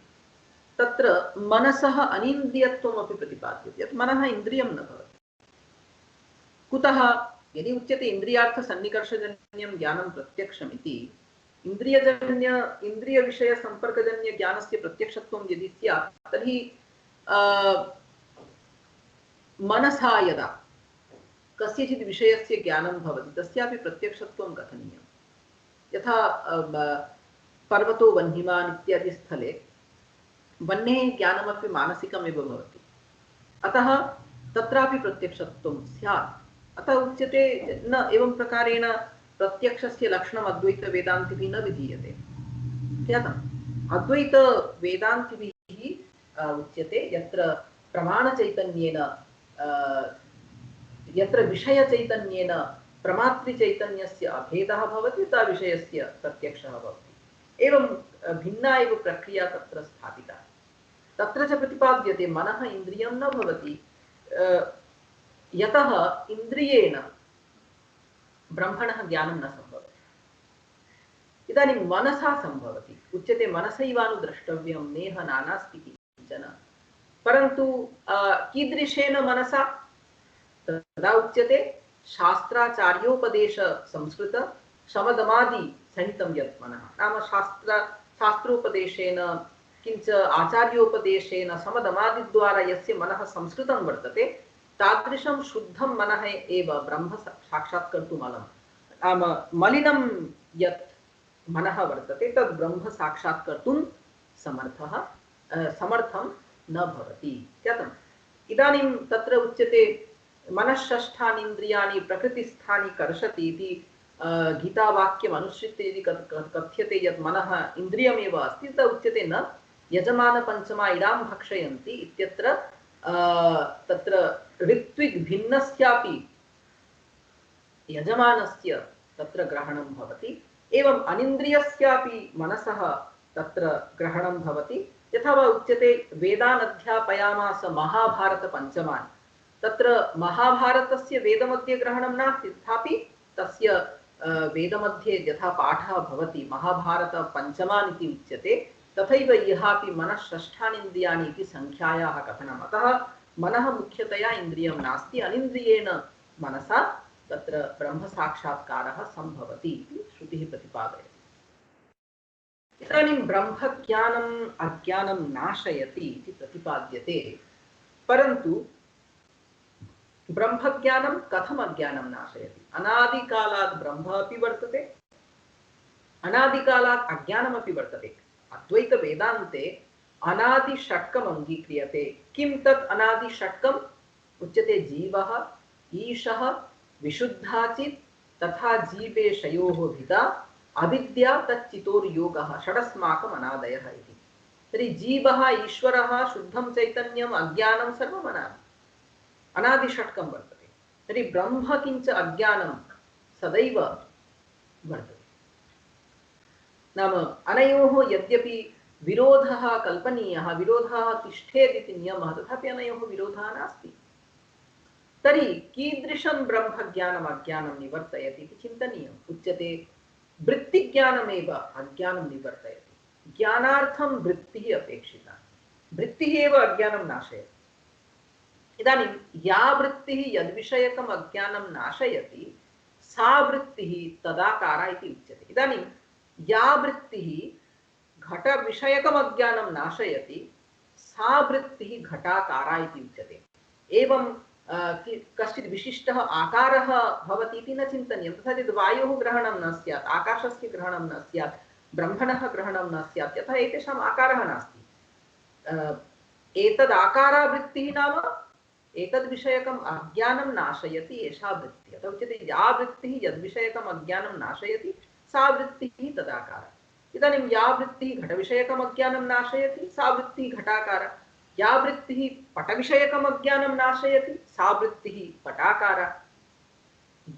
तत्र मनसः अनिन्द्रियत्वमपि प्रतिपाद्यते। यत् मनः इन्द्रियं न भवति। कुतः? यदि उच्यते इन्द्रियार्थसन्निकर्षजन्यं ज्ञानं प्रत्यक्षमिति, इन्द्रियविषयसम्पर्कजन्यज्ञानस्य प्रत्यक्षत्वं यदि स्यात् तर्हि मनसा यदा कस्यचित् विषयस्य ज्ञानं भवति तस्यापि प्रत्यक्षत्वं कथनीयं। यथा पर्वतो वह्निमान् इत्यादि स्थले वह्नेः ज्ञानमपि मानसिकमेव भवति, अतः तत्रापि प्रत्यक्षत्वं स्यात्। अतः उच्यते न एवं प्रकारेण प्रत्यक्षस्य लक्षणम् अद्वैतवेदान्तिभिः न विधीयते। ज्ञातम्? अद्वैतवेदान्तिभिः उच्यते यत्र प्रमाणचैतन्येन यत्र विषयचैतन्येन प्रमातृचैतन्यस्य अभेदः भवति तदा विषयस्य प्रत्यक्षः भवति। एवं भिन्ना एव प्रक्रिया तत्र स्थापिता। तत्र च प्रतिपाद्यते मनः इन्द्रियं न भवति, यतः इन्द्रियेण ब्रह्मणः ज्ञानं न सम्भवति। इदानीं मनसा सम्भवति। उच्यते मनसैवानुद्रष्टव्यं नेह नानास्ति किञ्चन। परन्तु कीदृशेन मनसा? तदा उच्यते शास्त्राचार्योपदेश संस्कृत शमदमादि सहितं यत् मनः, नाम शास्त्रोपदेशेन किञ्च आचार्योपदेशेन समदमादिद्वारा यस्य मनः संस्कृतं वर्तते तादृशं शुद्धं मनः एव ब्रह्म साक्षात्कर्तुम् अलम्। नाम मलिनं यत् मनः वर्तते तद् ब्रह्म साक्षात्कर्तुं समर्थं न भवति। ज्ञातम्? इदानीं तत्र उच्यते मनःषष्ठानीन्द्रियाणि प्रकृतिस्थानि कर्षति इति गीतावाक्यम् अनुसृत्य यदि कथ्यते यत् मनः इन्द्रियमेव अस्ति तदा उच्यते न यजमानपञ्चमा इडां भक्षयन्ति इत्यत्र तत्र ऋत्विग् भिन्नस्यापि यजमानस्य तत्र ग्रहणं भवति। एवम् अनिन्द्रियस्यापि मनसः तत्र ग्रहणं भवति। यथा वा उच्यते वेदान् अध्यापयामास महाभारतपञ्चमानि, तत्र महाभारतस्य वेदमध्ये ग्रहणं नास्ति, तथापि तस्य वेदमध्ये यथा पाठः भवति महाभारतपञ्चमानि इति उच्यते, तथैव इहापि मनःषष्ठानीन्द्रियाणि इति संख्यायाः कथनम्। अतः मनः मुख्यतया इन्द्रियं नास्ति, अनिन्द्रियेण मनसा तत्र ब्रह्मसाक्षात्कारः सम्भवति इति श्रुतिः प्रतिपादयति। इदानीं ब्रह्मज्ञानम् अज्ञानं नाशयति इति प्रतिपाद्यते, परन्तु ब्रह्मज्ञानं कथम् अज्ञानं नाशयति? अनादिकालात् ब्रह्म अपि वर्तते, अनादिकालात् अज्ञानमपि वर्तते। अद्वैतवेदान्ते अनादिषट्कम् अङ्गीक्रियते। किं तत् अनादिषट्कम्? उच्यते जीवः, ईशः, विशुद्धाचित् तथा जीवेशयोः भिदा अविद्या तच्चितोर्योगः षडस्माकम् अनादयः इति। तर्हि जीवः ईश्वरः शुद्धं चैतन्यम् अज्ञानं सर्वम् अनादिषट्कं वर्तते। तर्हि ब्रह्म किञ्च अज्ञानं सदैव वर्तते। नाम अनयोः यद्यपि विरोधः कल्पनीयः, विरोधः तिष्ठेत् इति नियमः, तथापि अनयोः विरोधः नास्ति। तर्हि कीदृशं ब्रह्मज्ञानम् अज्ञानं निवर्तयति इति चिन्तनीयम्। उच्यते वृत्तिज्ञानमेव अज्ञानं निवर्तयति। ज्ञानार्थं वृत्तिः अपेक्षिता, वृत्तिः एव अज्ञानं नाशयति। इदानीं या वृत्तिः यद्विषयकम् अज्ञानं नाशयति सा वृत्तिः तदाकारा इति उच्यते। इदानीं या वृत्तिः घटविषयकम् अज्ञानं नाशयति सा वृत्तिः घटाकारा इति उच्यते। एवं कश्चित् विशिष्टः आकारः भवति इति न चिन्तनीयं। तथा चेत् वायोः ग्रहणं न स्यात्, आकाशस्य ग्रहणं न स्यात्, ब्रह्मणः ग्रहणं न स्यात्, यतः एतेषाम् आकारः नास्ति। एतद् आकारावृत्तिः नाम एतद्विषयकम् अज्ञानं नाशयति एषा वृत्तिः। अतः उच्यते या वृत्तिः यद्विषयकम् अज्ञानं नाशयति सा वृत्तिः तदाकारा। इदानीं या वृत्तिः घटविषयकम् अज्ञानं नाशयति सा वृत्तिः घटाकारा। या वृत्तिः पटविषयकम् अज्ञानं नाशयति सा वृत्तिः पटाकारा।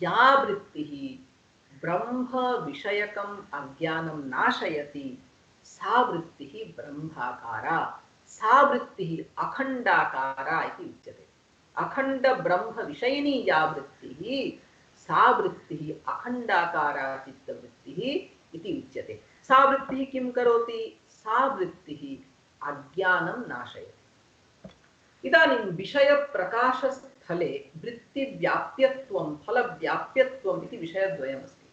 या वृत्तिः ब्रह्मविषयकम् अज्ञानं नाशयति सा वृत्तिः ब्रह्माकारा। सा वृत्तिः अखण्डाकारा इति उच्यते। अखण्ड ब्रह्म विषयिनी या वृत्तिः सा वृत्तिः अखण्डाकारा चित्तवृत्तिः इति उच्यते। सा वृत्तिः किं करोति? सा वृत्तिः अज्ञानं नाशयति। इदानीं विषयप्रकाशस्थले वृत्तिव्याप्यत्वं फलव्याप्यत्वम् इति विषयद्वयमस्ति।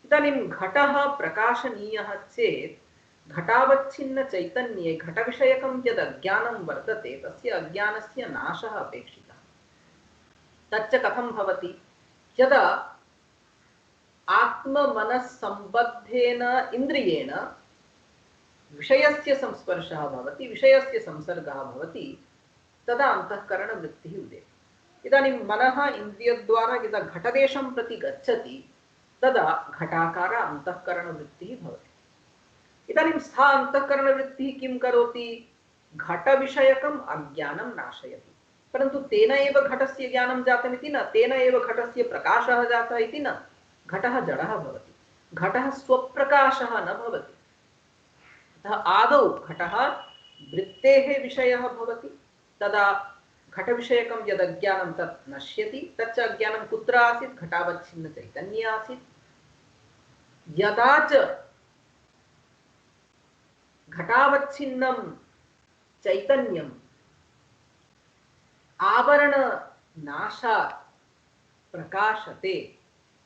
इदानीं घटः प्रकाशनीयः चेत् घटावच्छिन्न चैतन्ये घटविषयकं यद् अज्ञानं वर्तते तस्य अज्ञानस्य नाशः अपेक्षितः। तच्च कथं भवति? यदा आत्ममनस्सम्बद्धेन इन्द्रियेण विषयस्य संस्पर्शः भवति, विषयस्य संसर्गः भवति, तदा अंतःकरणवृत्तिः उदेति। इदानीं मनः इन्द्रियद्वारा यदा घटदेशं प्रति गच्छति तदा घटाकार अंतःकरणवृत्तिः भवति। इदानीं सा अंतःकरणवृत्तिः किं करोति? घटविषयकम् अज्ञानं नाशयति। परन्तु तेन एव घटस्य ज्ञानं जातमिति न, तेन एव घटस्य प्रकाशः जातः इति न। घटः जडः भवति, घटः स्वप्रकाशः न भवति। अतः आदौ घटः वृत्तेः विषयः भवति, तदा घटविषयकं यद् अज्ञानं तत् नश्यति। तच्च अज्ञानं कुत्र आसीत्? घटावच्छिन्न चैतन्ये आसीत्। यदा च घटावच्छिन्नं चैतन्यम् आवरणनाशात् प्रकाशते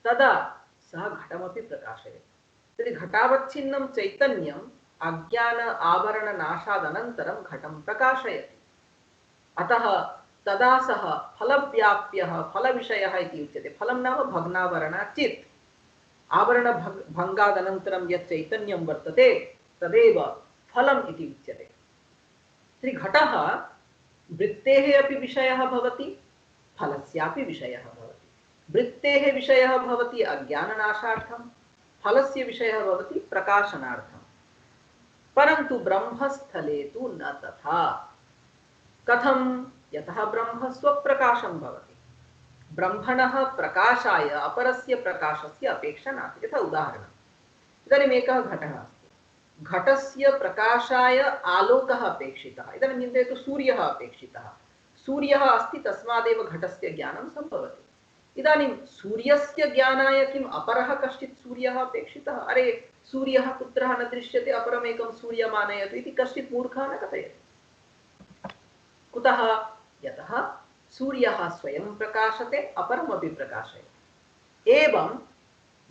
तदा सः घटमपि प्रकाशयति। तर्हि घटावच्छिन्नं चैतन्यम् अज्ञान आवरणनाशादनन्तरं घटं प्रकाशयति। अतः तदा सः फलव्याप्यः फलविषयः इति उच्यते। फलं नाम भग्नावरणा चित्। आवरणभङ्गादनन्तरं यत् चैतन्यं वर्तते तदेव फलम् इति उच्यते। तर्हि घटः वृत्तेः अपि विषयः भवति, फलस्यापि विषयः भवति। वृत्तेः विषयः भवति अज्ञाननाशार्थं, फलस्य विषयः भवति प्रकाशनार्थं। परन्तु ब्रह्मस्थले तु न तथा। कथं? यतः ब्रह्म स्वप्रकाशं भवति। ब्रह्मणः प्रकाशाय अपरस्य प्रकाशस्य अपेक्षा नास्ति। यथा उदाहरणम्, इदानीम् एकः घटः अस्ति, घटस्य प्रकाशाय आलोकः अपेक्षितः। इदानीं चिन्तयतु, सूर्यः अपेक्षितः। सूर्यः अस्ति, तस्मादेव घटस्य ज्ञानं सम्भवति। इदानीं सूर्यस्य ज्ञानाय किम् अपरः कश्चित् सूर्यः अपेक्षितः? अरे सूर्यः कुत्रः न दृश्यते, अपरमेकं सूर्यम् आनयतु इति कश्चित् मूर्खः न कथयति। कुतः? यतः सूर्यः स्वयं प्रकाशते, अपरमपि प्रकाशयति। एवं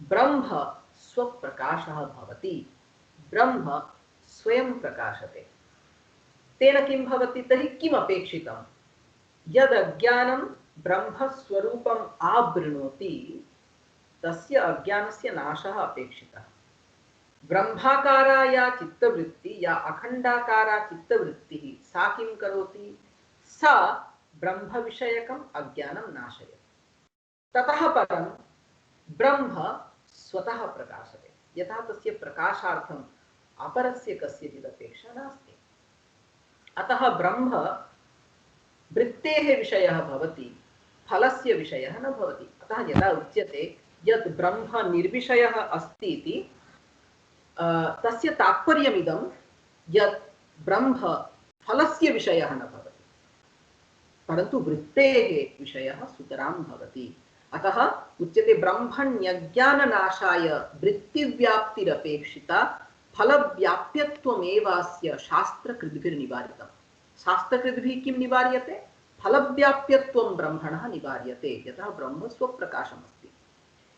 ब्रह्म स्वप्रकाशः भवति, ब्रह्म स्वयं प्रकाशते। तेन किं भवति? तर्हि किम् अपेक्षितं? यद् अज्ञानं ब्रह्मस्वरूपम् आवृणोति तस्य अज्ञानस्य नाशः अपेक्षितः। ब्रह्माकारा या चित्तवृत्ति या अखण्डाकारा चित्तवृत्तिः सा किं करोति? सा ब्रह्मविषयकम् अज्ञानं नाशयति। ततः परं ब्रह्म स्वतः प्रकाशते। यथा तस्य प्रकाशार्थम् अपरस्य कस्यचित् अपेक्षा नास्ति। अतः ब्रह्म वृत्तेः विषयः भवति, फलस्य विषयः न भवति। अतः यदा उच्यते यत् ब्रह्म निर्विषयः अस्ति इति तस्य तात्पर्यमिदं यत् ब्रह्म फलस्य विषयः न भवति, परन्तु वृत्तेः विषयः सुतरां भवति। अतः उच्यते ब्रह्मण्यज्ञाननाशाय वृत्तिव्याप्तिरपेक्षिता फलव्याप्यत्वमेवास्य शास्त्रकृद्भिर्निवारितम्। शास्त्रकृद्भिः किं निवार्यते? फलव्याप्यत्वं ब्रह्मणः निवार्यते, यतः ब्रह्म स्वप्रकाशमस्ति।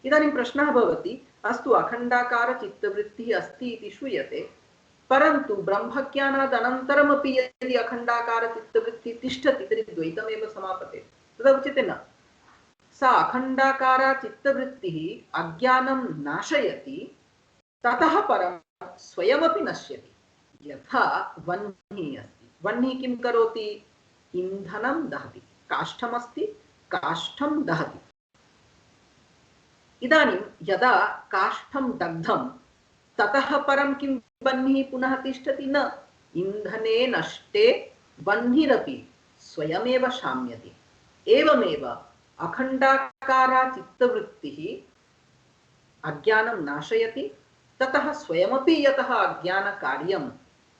इदानीं प्रश्नः भवति, अस्तु अखण्डाकार चित्तवृत्तिः अस्ति इति श्रूयते, परन्तु ब्रह्मज्ञानात् अनन्तरमपि यदि अखण्डाकार चित्तवृत्तिः तिष्ठति तर्हि द्वैतमेव समापते। तदा उच्यते न, सा अखण्डाकारा चित्तवृत्तिः अज्ञानं नाशयति, ततः परं स्वयमपि नश्यति। यथा वह्निः अस्ति, वह्निः किं करोति? इन्धनं दहति। काष्ठमस्ति, काष्ठं दहति। इदानीं यदा काष्ठं दग्धं, ततः परं किं वह्निः पुनः तिष्ठति? न, इन्धने नष्टे वह्निरपि स्वयमेव शाम्यति। एवमेव अखण्डाकारा चित्तवृत्तिः अज्ञानं नाशयति, ततः स्वयमपि यतः अज्ञानकार्यं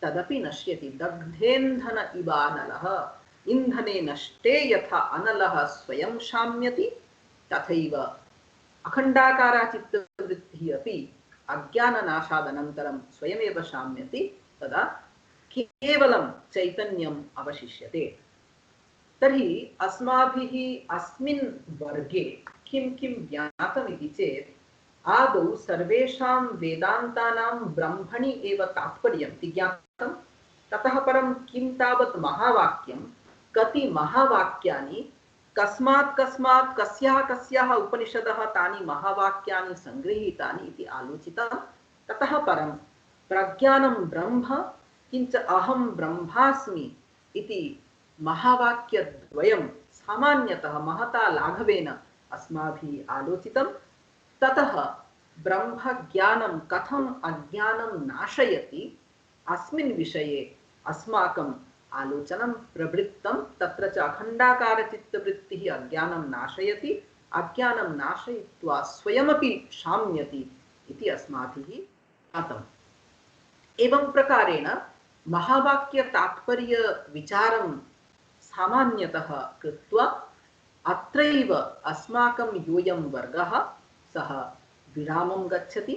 तदपि नश्यति। दग्धेन्धन इवानलः, इन्धने नष्टे यथा अनलः स्वयं शाम्यति, तथैव अखण्डाकारा चित्तवृत्तिः अपि अज्ञाननाशादनन्तरं स्वयमेव शाम्यति। तदा केवलं चैतन्यम् अवशिष्यते। तर्हि अस्माभिः अस्मिन् वर्गे किं किं ज्ञातमिति चेत्, आदौ सर्वेषां वेदान्तानां ब्रह्मणि एव तात्पर्यम् इति ज्ञातं। ततः परं किं तावत् महावाक्यं, कति महावाक्यानि, कस्मात् कस्मात् कस्याः कस्याः उपनिषदः तानि महावाक्यानि सङ्गृहीतानि इति आलोचितं। ततः परं प्रज्ञानं ब्रह्म किञ्च अहं ब्रह्मास्मि इति महावाक्यद्वयं सामान्यतः महता लाघवेन अस्माभिः आलोचितं। ततः ब्रह्मज्ञानं कथम् अज्ञानं नाशयति अस्मिन् विषये अस्माकम् आलोचनं प्रवृत्तं। तत्र च अखण्डाकारचित्तवृत्तिः अज्ञानं नाशयति, अज्ञानं नाशयित्वा स्वयमपि शाम्यति इति अस्माभिः ज्ञातम्। एवं प्रकारेण महावाक्यतात्पर्यविचारं सामान्यतः कृत्वा अत्रैव अस्माकं योऽयं वर्गः सः विरामं गच्छति।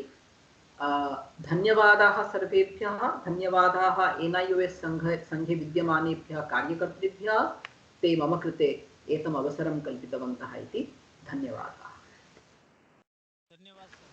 धन्यवादाः सर्वेभ्यः। धन्यवादाः NIOS संघे विद्यमानेभ्यः कार्यकर्तृभ्यः। ते मम कृते एतम् अवसरं कल्पितवन्तः इति धन्यवादाः। धन्यवाद सर।